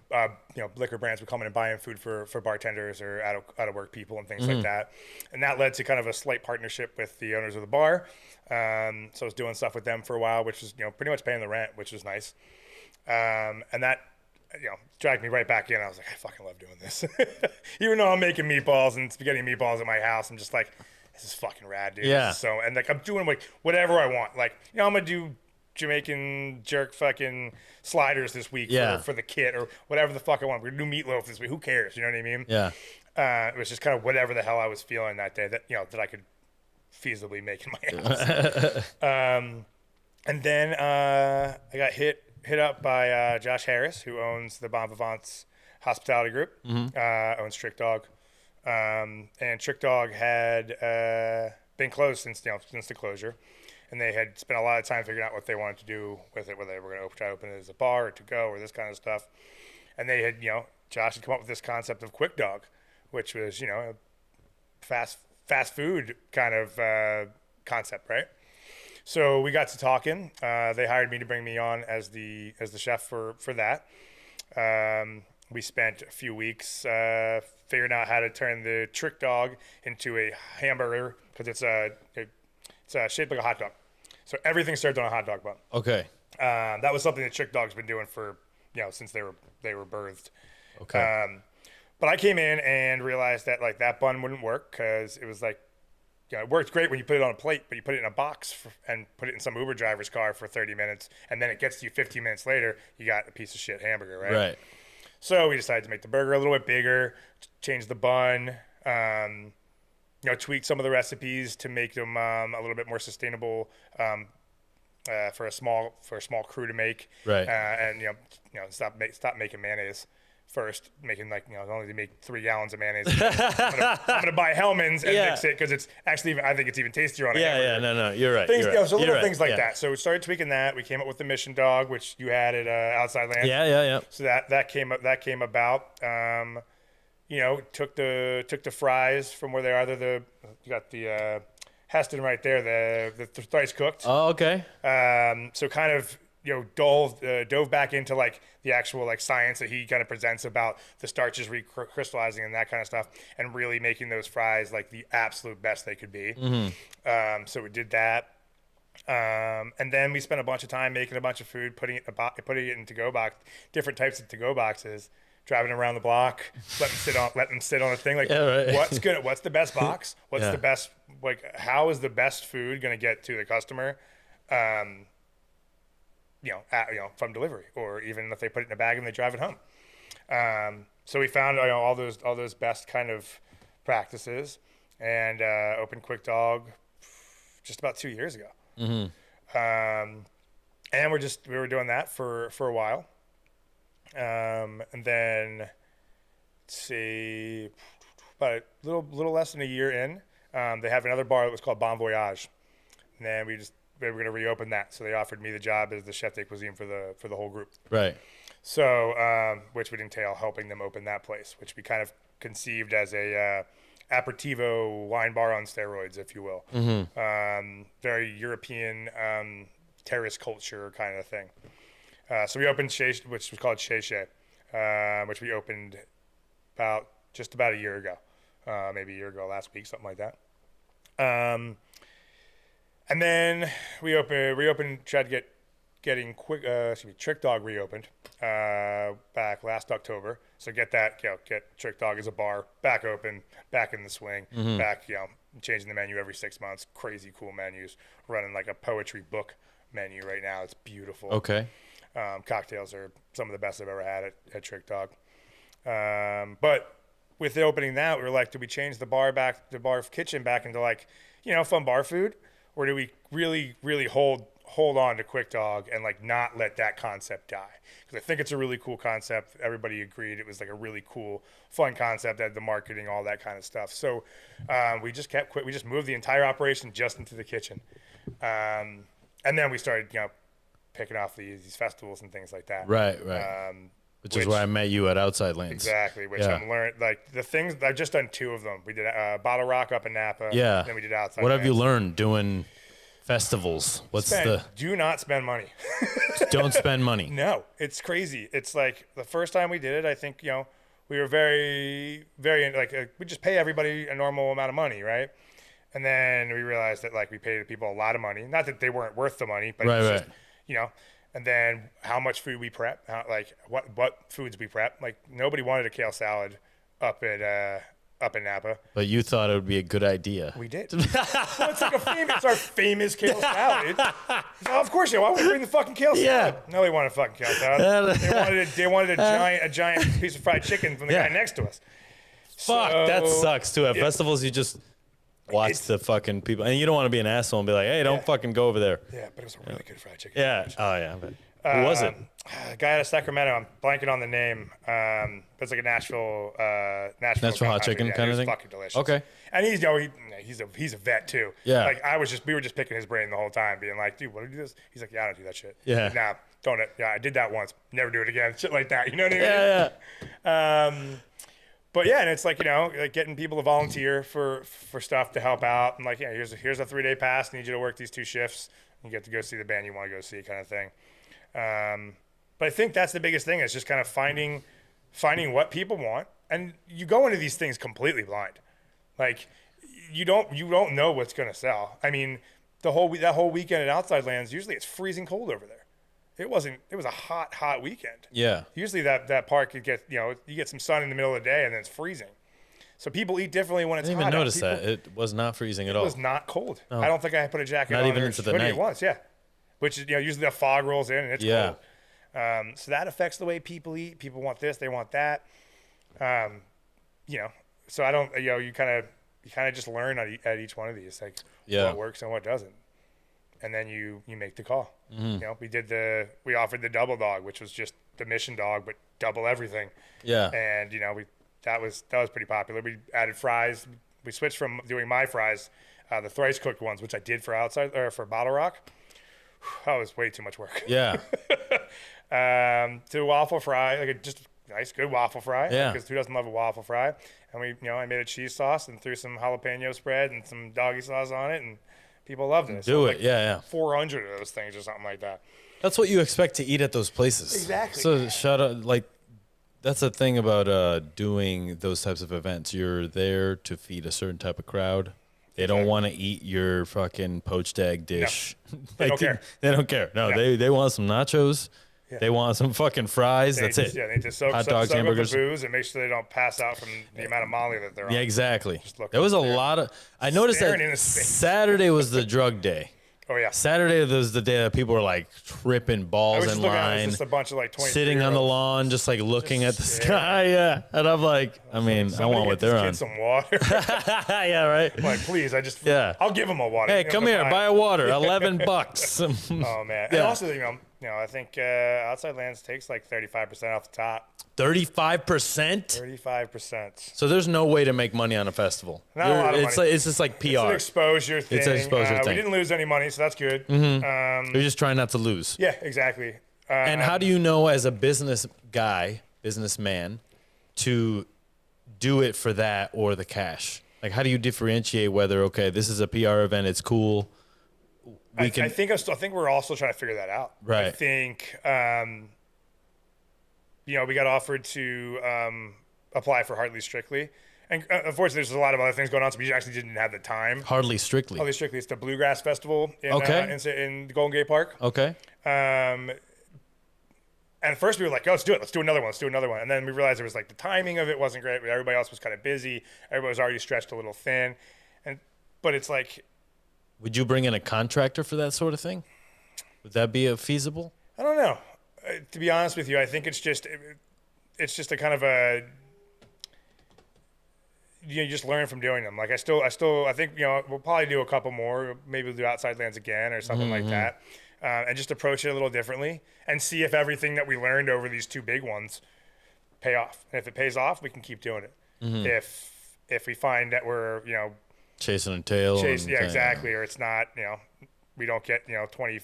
Liquor brands would come in and buy in food for bartenders or out of work people and things like that. And that led to kind of a slight partnership with the owners of the bar. So I was doing stuff with them for a while, which was pretty much paying the rent, which was nice. And that dragged me right back in. I was like, I fucking love doing this. Even though I'm making meatballs and spaghetti meatballs at my house, I'm just like, this is fucking rad, dude. Yeah. So, and like, I'm doing like whatever I want. Like, I'm gonna do Jamaican jerk fucking sliders this week for the kit or whatever the fuck I want. We're gonna do meatloaf this week. Who cares? You know what I mean? Yeah. It was just kind of whatever the hell I was feeling that day that that I could feasibly make in my house. And then I got hit up by Josh Harris, who owns the Bon Vivant's hospitality group. Owns Trickdog. And Trickdog had been closed since the closure, and they had spent a lot of time figuring out what they wanted to do with it, whether they were going to try to open it as a bar or to go or this kind of stuff. And they had Josh had come up with this concept of Quikdog, which was, a fast food kind of concept, right? So we got to talking. They hired me to bring me on as the chef for that. We spent a few weeks figuring out how to turn the Trick Dog into a hamburger because it's shaped like a hot dog. So everything served on a hot dog bun. Okay. That was something that Trick Dog's been doing for since they were birthed. Okay. But I came in and realized that like that bun wouldn't work because it was like. It works great when you put it on a plate, but you put it in a box and put it in some Uber driver's car for 30 minutes, and then it gets to you 15 minutes later, you got a piece of shit hamburger, right? Right. So we decided to make the burger a little bit bigger, change the bun, tweak some of the recipes to make them a little bit more sustainable for a small crew to make. Right. And stop making mayonnaise. First, making only to make 3 gallons of mayonnaise. I'm gonna buy Hellman's and mix it because it's actually I think it's even tastier on a hamburger. Yeah, no, you're right. Things, you're right. So little You're things right. like that. So we started tweaking that. We came up with the Mission Dog, which you had at Outsidelands. Yeah. So that came about. Took the fries from where they are. You got the Heston right there. The thrice cooked. Oh, okay. So kind of. Dove back into like the actual like science that he kind of presents about the starches recrystallizing and that kind of stuff, and really making those fries like the absolute best they could be. Mm-hmm. So we did that, and then we spent a bunch of time making a bunch of food, putting it in to-go box, different types of to-go boxes, driving around the block, let them sit on a thing. Like, what's the best box? What's the best how is the best food going to get to the customer? From delivery, or even if they put it in a bag and they drive it home. So we found all those best kind of practices, and opened Quikdog just about 2 years ago. Mm-hmm. And we were doing that for a while, and then let's see, about a little less than a year in, they have another bar that was called Bon Voyage, and then they were going to reopen that, so they offered me the job as the chef de cuisine for the whole group. Right. So, which would entail helping them open that place, which we kind of conceived as a aperitivo wine bar on steroids, if you will. Mm-hmm. Very European terrace culture kind of thing. So we opened Shea, which was called Shea Shea, which we opened just about a year ago, maybe a year ago last week, something like that. And then we reopened, tried to getting Trick Dog reopened back last October. So get Trick Dog as a bar back open, back in the swing, back changing the menu every 6 months. Crazy cool menus, running like a poetry book menu right now. It's beautiful. Okay. Cocktails are some of the best I've ever had at Trick Dog. But with the opening that, we were like, do we change the bar kitchen back into like fun bar food? Or do we really, really hold on to Quikdog and like not let that concept die? Because I think it's a really cool concept. Everybody agreed it was like a really cool, fun concept. Had the marketing, all that kind of stuff. So we just we just moved the entire operation just into the kitchen, and then we started picking off these festivals and things like that. Right. Which is where I met you at Outsidelands. Exactly, which I'm learning. Like the things I've just done 2 of them. We did Bottle Rock up in Napa. Yeah. Then we did Outsidelands. What have you learned doing festivals? Do not spend money. Don't spend money. No, it's crazy. It's like the first time we did it, I think we were very, very we just pay everybody a normal amount of money, right? And then we realized that like we paid people a lot of money. Not that they weren't worth the money, but it's just, and then how much food we prep, what foods we prep. Like nobody wanted a kale salad up in Napa. But you thought it would be a good idea. We did. Well, it's like it's our famous kale salad. So of course, why would we bring the fucking kale salad? Yeah. No, they wanted fucking kale salad. They wanted a giant piece of fried chicken from the guy next to us. Fuck, that sucks too. At festivals, you just watch the fucking people, and you don't want to be an asshole and be like, "Hey, don't fucking go over there." Yeah, but it was a really good fried chicken. Yeah. Oh yeah. But who was it? A guy out of Sacramento. I'm blanking on the name. It's like a Nashville hot chicken kind of thing. Fucking delicious. Okay. And he's a vet too. Yeah. Like we were just picking his brain the whole time, being like, "Dude, what do you do this?" He's like, "Yeah, I don't do that shit." Yeah. Nah, don't it? Yeah, I did that once. Never do it again. Shit like that. You know what I mean? Yeah. But yeah, and it's like, like getting people to volunteer for stuff to help out, and like, yeah, here's a 3-day pass. I need you to work these 2 shifts. You get to go see the band you want to go see, kind of thing. But I think that's the biggest thing, is just kind of finding what people want, and you go into these things completely blind. Like you don't know what's gonna sell. I mean, that whole weekend at Outsidelands, usually it's freezing cold over there. It wasn't. It was a hot weekend. Yeah. Usually that park could get, you get some sun in the middle of the day and then it's freezing. So people eat differently when it's hot. I didn't even notice people, that. It was not freezing at all. It was not cold. Oh. I don't think I put a jacket on. Not even into the night. Once, yeah. Which is, usually the fog rolls in and it's cold. So that affects the way people eat. People want this, they want that. So I don't, you kind of just learn at each one of these, like what works and what doesn't. And then you make the call. Mm-hmm. We offered the double dog, which was just the mission dog, but double everything. Yeah. And that was pretty popular. We added fries. We switched from doing my fries, the thrice cooked ones, which I did for Bottle Rock. That was way too much work. Yeah. To waffle fry, like just a nice, good waffle fry. Yeah. Because who doesn't love a waffle fry? And I made a cheese sauce and threw some jalapeno spread and some doggy sauce on it, and people loved it. Do it, yeah. 400 of those things or something like that. That's what you expect to eat at those places. Exactly. So shout out, like, that's the thing about doing those types of events. You're there to feed a certain type of crowd. They don't want to eat your fucking poached egg dish. No. They don't care. They don't care. No, they want some nachos. Yeah. They want some fucking fries. That's it. Yeah, they need to soak up the booze and make sure they don't pass out from the amount of Molly that they're on. Yeah, exactly. There was a lot of. I noticed that Saturday was the drug day. Oh yeah. Saturday was the day that people were like tripping balls in line, just a bunch of like 20 sitting on the lawn, just like looking at the sky. Yeah, and I'm like, I want what they're on. Some water. Yeah, right. Like, please, I'll give them a water. Hey, come here, buy a water. $11. Oh man. Yeah. And also, I think Outsidelands takes like 35% off the top. 35%? 35%. So there's no way to make money on a festival. Not a lot of money. It's just like PR. It's an exposure thing. It's an exposure thing. We didn't lose any money, so that's good. Mm-hmm. You're just trying not to lose. Yeah, exactly. And how do you know, as a businessman, to do it for that or the cash? Like, how do you differentiate whether, okay, this is a PR event, it's cool. I think we're also trying to figure that out. Right. I think, we got offered to apply for Hardly Strictly. And unfortunately, there's a lot of other things going on, so we actually didn't have the time. Hardly Strictly. It's the Bluegrass Festival in the Golden Gate Park. Okay. And at first we were like, oh, let's do it. Let's do another one. And then we realized it was like the timing of it wasn't great. Everybody else was kind of busy. Everybody was already stretched a little thin. But it's like... Would you bring in a contractor for that sort of thing? Would that be feasible? I don't know. To be honest with you, I think it's just a kind of a... You just learn from doing them. Like I think we'll probably do a couple more. Maybe we'll do Outsidelands again or something like that, and just approach it a little differently and see if everything that we learned over these 2 big ones pay off. And if it pays off, we can keep doing it. Mm-hmm. If we find that we're chasing a tail, exactly, or it's not we don't get 20%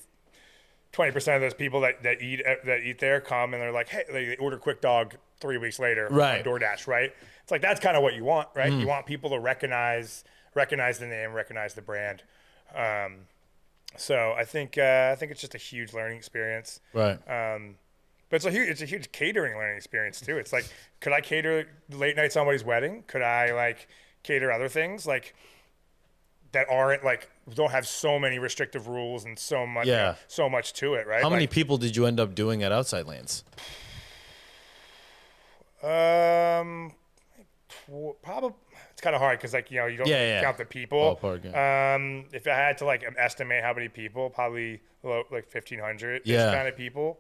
of those people that eat there come and they're like, hey, they order Quikdog 3 weeks later on DoorDash, right? It's like that's kind of what you want, right? You want people to recognize the name, recognize the brand. So I think it's just a huge learning experience, right? But it's a huge catering learning experience too. It's like, could I cater late night somebody's wedding? Could I like cater other things like that aren't like don't have so many restrictive rules and so much so much to it, right? How many people did you end up doing at Outsidelands? Probably it's kind of hard because you don't count the people. Ballpark, if I had to like estimate how many people, probably like 1,500 kind of people.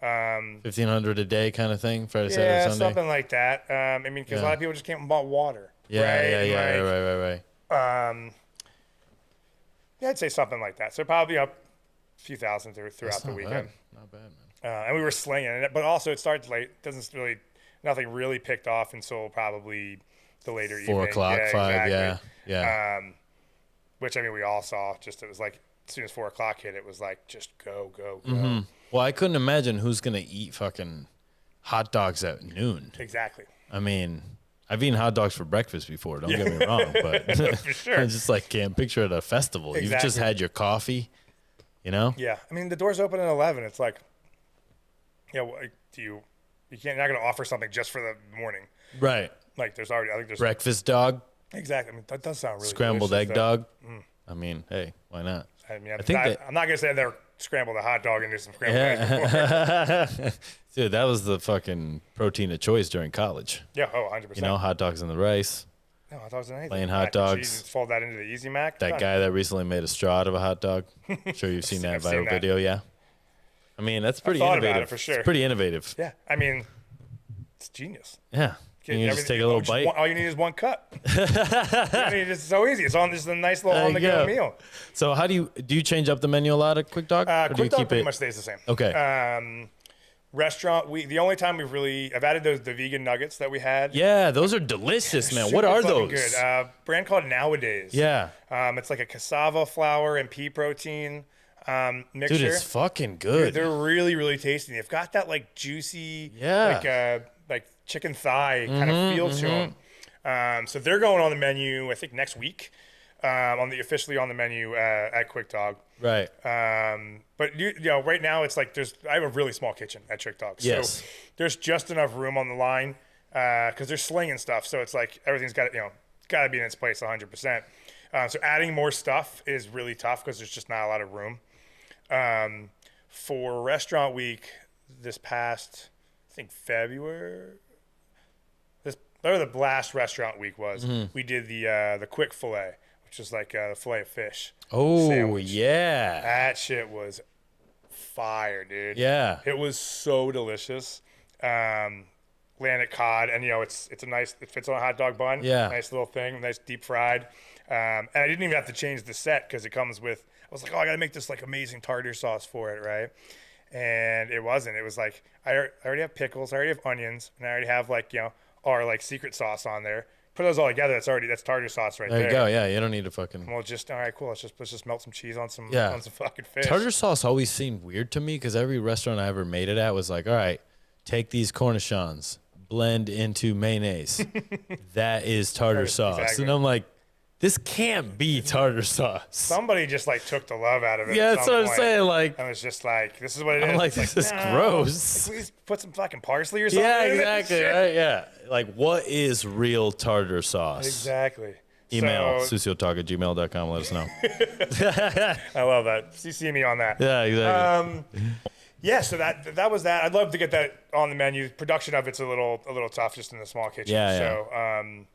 1,500 a day kind of thing, Friday, Saturday, Sunday, something like that. I mean, because a lot of people just came and bought water. Right. I'd say something like that. So probably a few thousand throughout the weekend. Not bad, man. And we were slinging it, but also it starts late. Nothing really picked off until probably the later 4 o'clock, 5, exactly. yeah. Which I mean, we all saw. Just it was like as soon as 4 o'clock hit, it was like just go. Mm-hmm. Well, I couldn't imagine who's gonna eat fucking hot dogs at noon. Exactly. I mean, I've eaten hot dogs for breakfast before. Don't get me wrong, but For sure. I just like can't picture it at a festival. Exactly. You've just had your coffee, you know? Yeah. I mean, the doors open at 11. It's like, yeah, you're not going to offer something just for the morning. Right. Like I think there's Breakfast dog, exactly. I mean, that does sound really scrambled delicious, egg though. dog. I mean, hey, why not? I mean, think I'm not going to say I've never scrambled a hot dog into some scrambled eggs before. Dude, that was the fucking protein of choice during college. Yeah, 100%. You know, hot dogs and the rice. No, hot dogs and anything. Plain hot Mac and dogs. cheese and fold that into the Easy Mac. That Done. guy that recently made a straw out of a hot dog. I'm sure you've seen that I've seen viral that. video, yeah? I mean, that's pretty thought about innovative. it for sure. It's pretty innovative. Yeah, I mean, it's genius. Yeah. You can just take a little bite. All you need is one cut. It's so easy. It's just a nice little on-the-go meal. So how do you change up the menu a lot at Quikdog? Or do you Quikdog keep pretty it? much stays the same. Okay. Restaurant, the only time I've added the vegan nuggets that we had. Yeah, those are delicious, man. What Super are fucking those? Good. Brand called Nowadays. Yeah. It's like a cassava flour and pea protein mixture. Dude, it's fucking good. They're really, really tasty. They've got that like juicy, Yeah. like chicken thigh kind of feel to them. So they're going on the menu, I think next week, officially on the menu at Quikdog. Right. But you know, right now it's like I have a really small kitchen at Trickdog, so Yes. there's just enough room on the line because they're slinging stuff. So it's like everything's got to be in its place 100%. So adding more stuff is really tough because there's just not a lot of room. For restaurant week this past, I think February, whatever the last restaurant week was, we did the quick fillet, which is like the fillet of fish. Oh, sandwich. yeah. That shit was fire, dude. Yeah. It was so delicious. Landed cod, and it fits on a hot dog bun. Yeah. Nice little thing, nice deep fried. And I didn't even have to change the set because it comes with. I was like, I gotta make this like amazing tartar sauce for it, right? And it wasn't. It was like I already have pickles, I already have onions, and I already have our like secret sauce on there. Put those all together. That's tartar sauce right there. There you go. Yeah, you don't need to fucking. Well, all right, cool. Let's just melt some cheese on some fucking fish. Tartar sauce always seemed weird to me because every restaurant I ever made it at was like, all right, take these cornichons, blend into mayonnaise. That is tartar sauce. Exactly. And I'm like, this can't be tartar sauce. Somebody just like took the love out of it. Yeah, at that's some what I'm point. saying. Like, I was just like, this is what it is. I'm like, It's this is no. gross. Like, please put some fucking parsley or something. Yeah, in it. exactly. Shit. Right? Yeah. Like, what is real tartar sauce? Exactly. Email So, suciotalk@gmail.com. Let us know. I love that. CC me on that. Yeah, exactly. Yeah, so that was that. I'd love to get that on the menu. Production of it's a little tough just in the small kitchen. Yeah, So,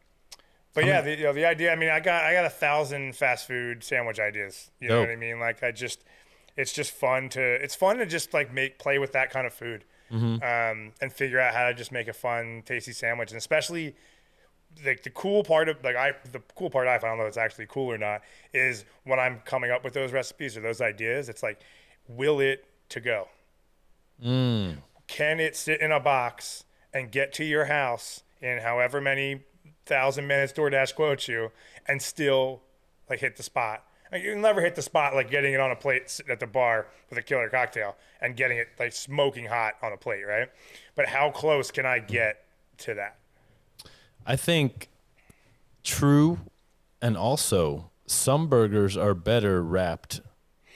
but yeah, the idea. I mean, I got 1,000 fast food sandwich ideas. You know Dope. what I mean? Like it's just fun to just like play with that kind of food, and figure out how to just make a fun, tasty sandwich. And especially like the cool part I find, I don't know if it's actually cool or not, is when I'm coming up with those recipes or those ideas. It's like, will it to go? Can it sit in a box and get to your house in however many 1,000 minutes DoorDash quotes you and still like hit the spot? Like, you'll never hit the spot like getting it on a plate sitting at the bar with a killer cocktail and getting it like smoking hot on a plate, right? But how close can I get to that? I think true, and also some burgers are better wrapped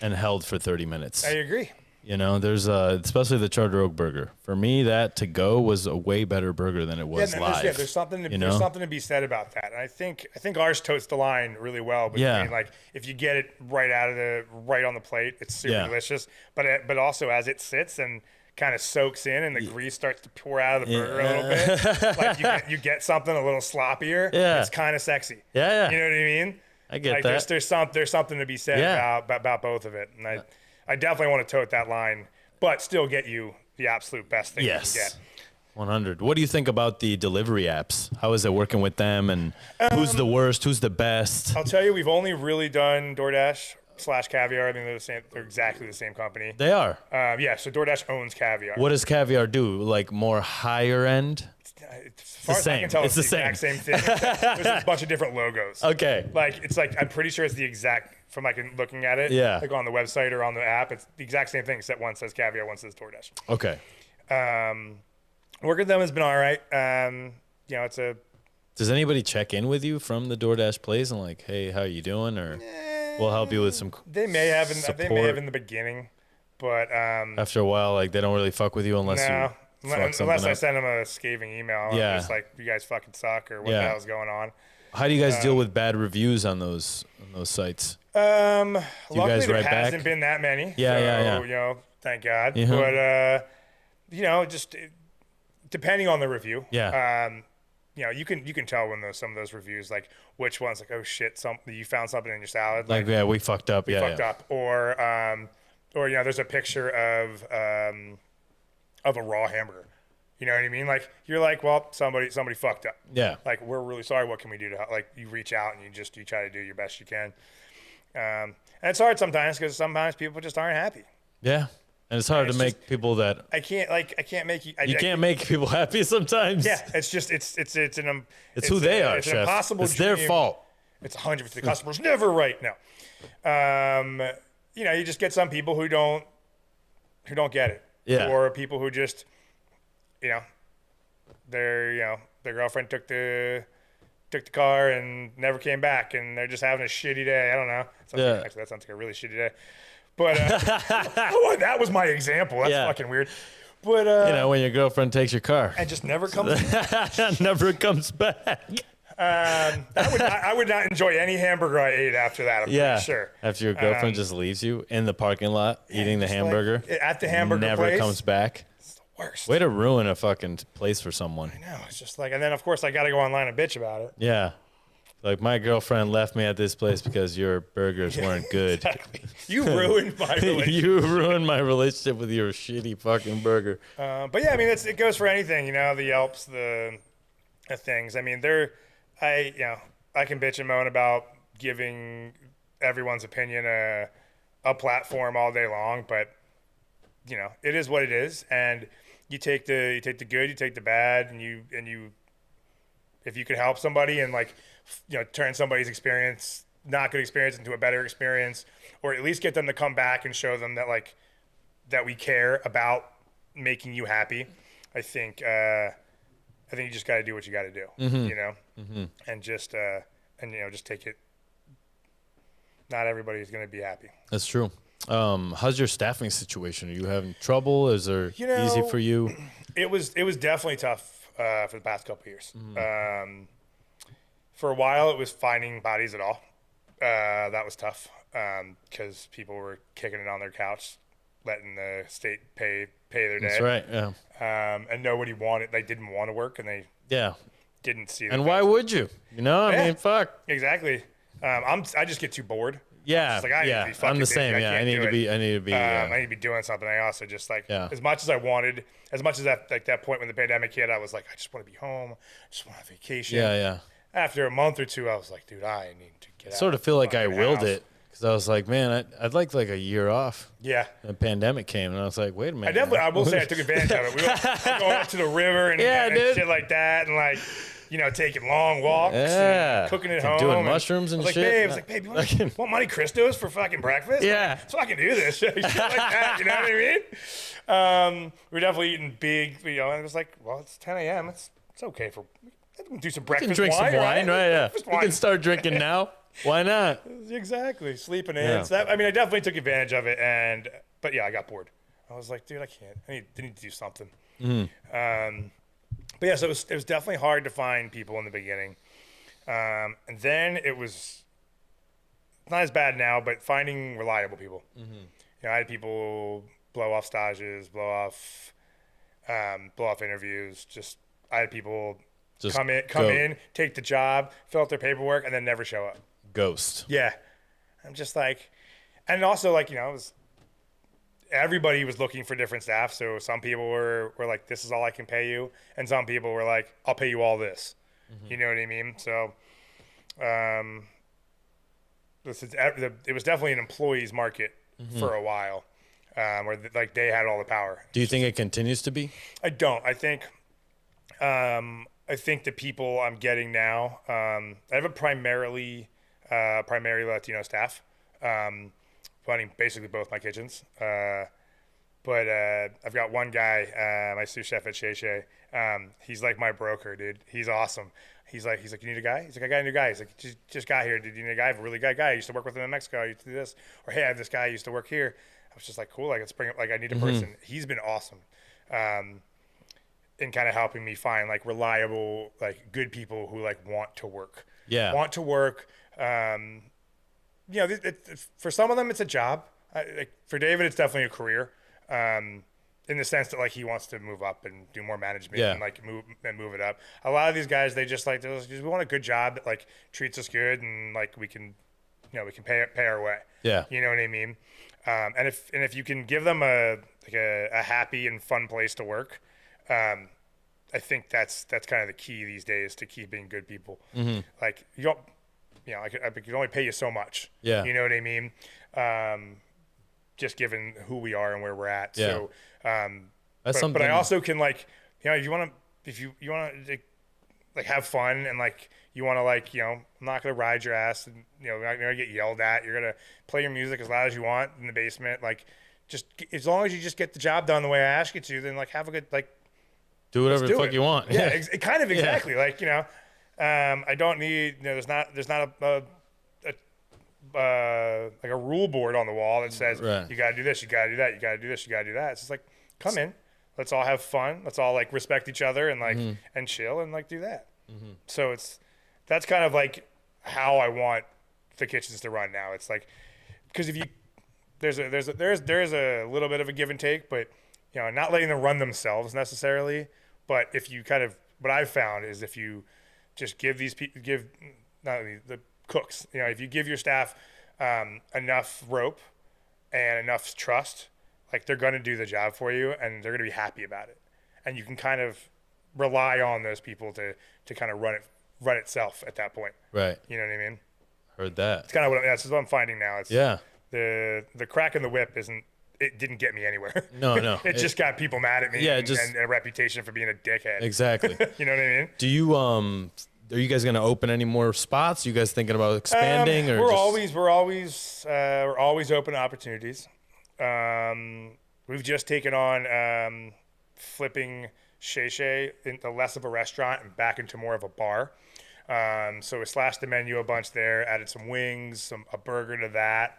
and held for 30 minutes. I agree. You know, there's especially the Charter Oak burger. For me, that to go was a way better burger than it was live. There's something to be said about that. And I think ours totes the line really well. Between like if you get it right on the plate, it's super delicious. But also as it sits and kind of soaks in and the grease starts to pour out of the burger a little bit, like you get something a little sloppier. Yeah. It's kind of sexy. Yeah. You know what I mean? I get like that. There's something to be said about both of it. And I definitely want to tote that line, but still get you the absolute best thing you can get. 100. What do you think about the delivery apps? How is it working with them, and who's the worst? Who's the best? I'll tell you, we've only really done DoorDash / Caviar. I mean, they're the same. They're exactly the same company. They are. So DoorDash owns Caviar. What does Caviar do? Like more higher end? As far as I can tell, it's the exact same thing. There's a bunch of different logos. Okay. I'm pretty sure it's the exact, from looking at it, like on the website or on the app, it's the exact same thing, except one says Caviar, one says DoorDash. Okay. Work with them has been all right. You know, it's a. Does anybody check in with you from the DoorDash place and like, hey, how you doing? Or we'll help you with some. They may have in support. the beginning, but After a while, like they don't really fuck with you unless you fuck something unless I up. send them a scathing email. Yeah. I'm just like, you guys fucking suck, or what the hell's going on. How do you guys deal with bad reviews on those sites? Luckily guys there write hasn't back? been that many. Yeah. You know, thank God. Yeah. But you know, just depending on the review. Yeah. You know, you can tell when some of those reviews, like which one's like, oh shit, you found something in your salad. Like yeah, we fucked up. We fucked up. Or you know, there's a picture of a raw hamburger. You know what I mean? Like you're like, well, somebody fucked up. Yeah. Like, we're really sorry. What can we do to help? Like, you reach out and you try to do your best you can. And it's hard sometimes because sometimes people just aren't happy. Yeah. And it's hard to make people that I can't make you. you can't make people happy sometimes. Yeah, it's just it's who they are, it's chef. An impossible it's dream. their fault. It's 100%. The customer's never right. No, you know, you just get some people who don't get it. Yeah. Or people who just, you know, their girlfriend took the car and never came back, and they're just having a shitty day. I don't know. Actually, that sounds like a really shitty day. But that was my example. That's fucking weird. But you know, when your girlfriend takes your car and just never comes back. never comes back. I would not enjoy any hamburger I ate after that. I'm pretty sure. After your girlfriend just leaves you in the parking lot eating the hamburger, like, at the hamburger never place, comes back. It's the worst. Way to ruin a fucking place for someone. I know. It's just like, and then of course I got to go online and bitch about it. Yeah. Like, my girlfriend left me at this place because your burgers weren't good. Exactly. You ruined my relationship. You ruined my relationship with your shitty fucking burger. But yeah, I mean, it goes for anything, you know, the Yelps, the things. I mean, I can bitch and moan about giving everyone's opinion a platform all day long, but you know, it is what it is, and you take the good, you take the bad, and you if you could help somebody and, like, you know, turn somebody's not good experience into a better experience, or at least get them to come back and show them that, like, that we care about making you happy. I think you just got to do what you got to do, you know, and just take it. Not everybody's going to be happy. That's true. How's your staffing situation? Are you having trouble? Is there easy for you? It was definitely tough for the past couple of years. For a while, it was finding bodies at all. That was tough because people were kicking it on their couch, letting the state pay their day. That's right. Yeah. And nobody didn't want to work, and they didn't see. And why would you? You know, I mean, fuck. Exactly. I just get too bored. Yeah. Like, I need to be fucking I'm the same. busy. Yeah. I need to be. I need to be doing something. I also just as much as I wanted, as much as that point when the pandemic hit, I was like, I just want to be home. I just want to have vacation. Yeah. After a month or two, I was like, dude, I need to get out. Sort of feel like I willed house. it because I was like, man, I'd like a year off. Yeah. The pandemic came, and I was like, wait a minute. I will say I took advantage of it. We were going up to the river and shit like that, and, like, you know, taking long walks and cooking at home. Doing mushrooms and shit. I was like, babe, you want Monte Cristos for fucking breakfast? Yeah. So I can do this. Shit like that, you know what I mean? We're definitely eating big, you know, and it was like, well, it's 10 a.m. It's okay for, we can do some breakfast You can drink wine, some wine, right? Yeah. Wine. You can start drinking now. Why not? Exactly. Sleeping in. Yeah. So I mean, I definitely took advantage of it, but yeah, I got bored. I was like, dude, I can't. I need to do something. But yeah, so it was definitely hard to find people in the beginning. And then it was not as bad now, but finding reliable people. You know, I had people blow off stages, blow off interviews. I had people come in, take the job, fill out their paperwork, and then never show up. Ghost. Yeah. I'm just like, and also, like, you know, everybody was looking for different staff. So some people were like, this is all I can pay you. And some people were like, I'll pay you all this. You know what I mean? So it was definitely an employee's market for a while where like they had all the power. Do you think it continues to be? I don't. I think the people I'm getting now, I have a primarily Latino staff. Running basically both my kitchens. But I've got one guy, my sous chef at Shay Shay, He's like my broker, dude. He's awesome. He's like, you need a guy? He's like, I got a new guy. He's like, just got here. Did you need a guy? I have a really good guy. I used to work with him in Mexico. I used to do this. Or, hey, I have this guy. I used to work here. I was just like, cool. Like, let's bring it. Like, I need a person. He's been awesome in kind of helping me find, like, reliable, like, good people who, like, want to work. Yeah. Want to work. For some of them, it's a job. Like, for David, it's definitely a career. In the sense that, like, he wants to move up and do more management and like move it up. A lot of these guys, they just like, we want a good job that like treats us good and like we can pay our way. Yeah. You know what I mean? And if you can give them a happy and fun place to work, I think that's kind of the key these days to keeping good people. Like you don't, I could only pay you so much. Yeah. You know what I mean? Just given who we are and where we're at. Yeah. So, that's something. But I also can like, if you want to like have fun and like, you want to like, I'm not going to ride your ass and, you're not going to get yelled at. You're going to play your music as loud as you want in the basement. Like just as long as you just get the job done the way I ask you to, then like have a good, like, do whatever the fuck you want. Yeah. Kind of exactly. Yeah. Like, I don't need, there's not like a rule board on the wall that says you gotta do this, you gotta do that, you gotta do this, you gotta do that. It's just like, come in, let's all have fun, let's all like respect each other and like and chill and like do that. So that's kind of like how I want the kitchens to run now. It's like, because if you there's a little bit of a give and take, but not letting them run themselves necessarily. But if you kind of, what I've found is if you just give not only the cooks, if you give your staff enough rope and enough trust, like they're going to do the job for you and they're going to be happy about it. And you can kind of rely on those people to kind of run itself at that point. Right. You know what I mean? Heard that. It's kind of that's what I'm finding now. It's the crack in the whip it didn't get me anywhere. No. it just got people mad at me and a reputation for being a dickhead. Exactly. You know what I mean? Do you are you guys going to open any more spots? You guys thinking about expanding? Or we're always open to opportunities. We've just taken on flipping Shay Shay into less of a restaurant and back into more of a bar. So we slashed the menu a bunch there, added some wings, a burger to that.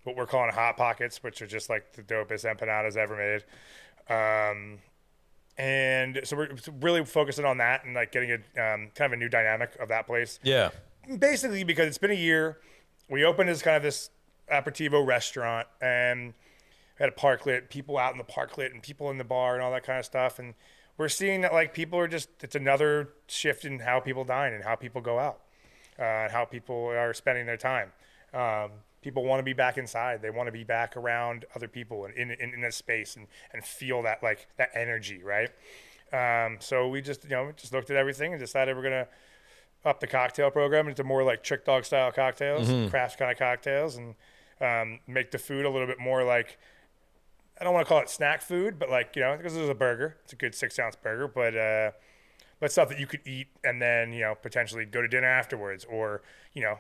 What we're calling Hot Pockets, which are just like the dopest empanadas ever made. And so we're really focusing on that and like getting a kind of a new dynamic of that place. Yeah. Basically, because it's been a year, we opened as kind of this aperitivo restaurant and we had a parklet, people out in the parklet and people in the bar and all that kind of stuff. And we're seeing that like people are it's another shift in how people dine and how people go out, and how people are spending their time. People want to be back inside. They want to be back around other people and in a space and feel that like that energy, right? So we just looked at everything and decided we're gonna up the cocktail program into more like Trickdog style cocktails, craft kind of cocktails, and make the food a little bit more like, I don't want to call it snack food, but like because it was a burger, it's a good 6-ounce burger, but stuff that you could eat and then potentially go to dinner afterwards or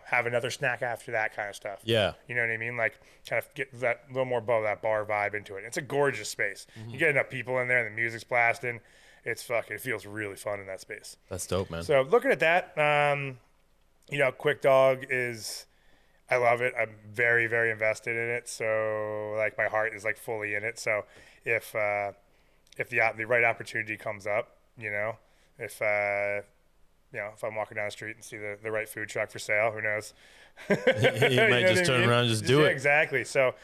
have another snack after that kind of stuff. Yeah. You know what I mean? Like kind of get that little more above that bar vibe into it. It's a gorgeous space. You get enough people in there and the music's blasting. It feels really fun in that space. That's dope, man. So looking at that, Quikdog I love it. I'm very, very invested in it. So like my heart is like fully in it. So if the right opportunity comes up, if I'm walking down the street and see the right food truck for sale, who knows? You might just turn around and just do it. Exactly. So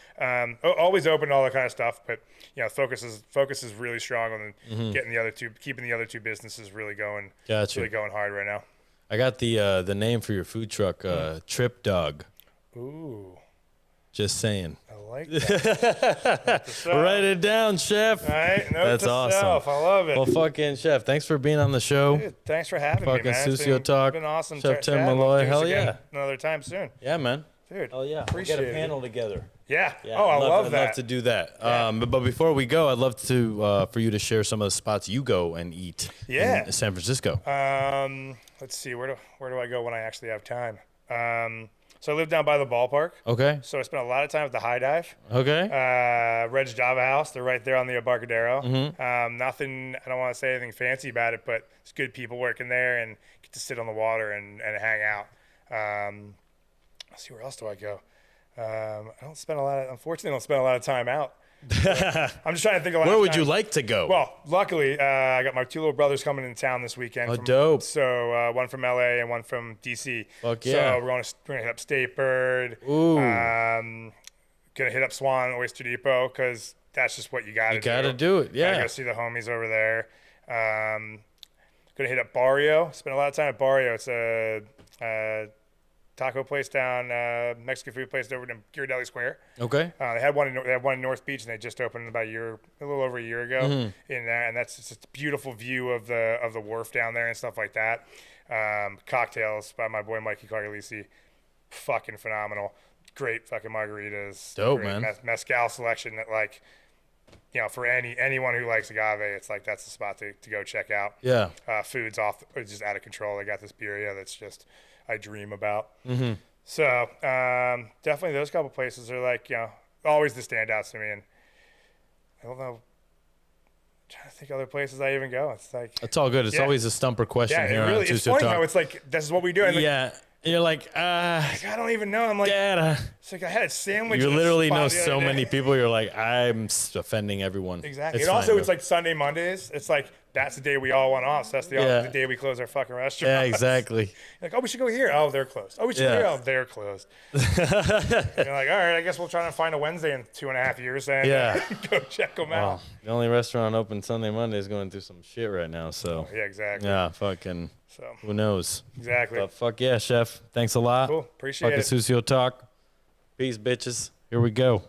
always open to all that kind of stuff, but focus is really strong on keeping the other two businesses really going. Gotcha. Really going hard right now. I got the name for your food truck, Trip Dog. Ooh. Just saying. I like that. Write it down, chef. All right. That's awesome. I love it. Well, fucking chef, thanks for being on the show. Dude, thanks for having fucking me, man. Sucio Talk. It's been awesome. Chef Tim Malloy. Hell yeah. Another time soon. Yeah, man. Dude. Oh yeah. Appreciate we'll get a panel together. Yeah. Yeah. Oh, I love that. I'd love to do that. Yeah. But before we go, I'd love to for you to share some of the spots you go and eat in San Francisco. Let's see. Where do I go when I actually have time? So I live down by the ballpark. Okay. So I spent a lot of time at the High Dive. Okay. Red's Java House. They're right there on the Embarcadero. Mm-hmm. Nothing, I don't want to say anything fancy about it, but it's good people working there and get to sit on the water and hang out. Let's see, where else do I go? Unfortunately, I don't spend a lot of time out. I'm just trying to think of Where would you like to go? Well, luckily, I got my 2 little brothers coming into town this weekend. Oh, dope. So one from LA and one from DC. Fuck yeah. So we're gonna hit up State Bird. Ooh. Gonna hit up Swan Oyster Depot because that's just what you gotta do. You gotta do it, yeah. Gotta go see the homies over there. Gonna hit up Barrio. Spent a lot of time at Barrio. It's a taco place down, Mexican food place over in Ghirardelli Square. Okay. They had one in North Beach, and they just opened about a little over a year ago. In there, and that's just a beautiful view of the wharf down there and stuff like that. Cocktails by my boy Mikey Cargalisi, fucking phenomenal. Great fucking margaritas. Dope, great man. Mezcal selection that, like, you know, for anyone who likes agave, it's like that's the spot to go check out. Yeah. Food's just out of control. They got this birria that's just I dream about. Mm-hmm. So definitely those couple places are, like, you know, always the standouts to me. And I don't know, I'm trying to think other places I even go. It's like It's all good. It's always a stumper question here on it's Sucio funny Talk. how it's like this is what we do. And, like, Yeah. You're like, I don't even know. I'm like, Dad. it's like I had a sandwich. You at a literally spot know the other so day. many people. You're like, I'm offending everyone. Exactly. It's And also, fine, it's bro. like Sunday, Mondays. It's like that's the day we all want off. So that's the day we close our fucking restaurant. Yeah, exactly. Like, oh, we should go here. Oh, they're closed. Oh, we should go here. Oh, they're closed. And you're like, all right, I guess we'll try to find a Wednesday in 2.5 years and go check them out. Well, the only restaurant open Sunday, Monday is going through some shit right now. So Yeah, exactly. yeah, fucking. So Who knows? exactly. But fuck yeah, chef. Thanks a lot. Cool. Appreciate Fucking it. Sucio Talk. Peace, bitches. Here we go.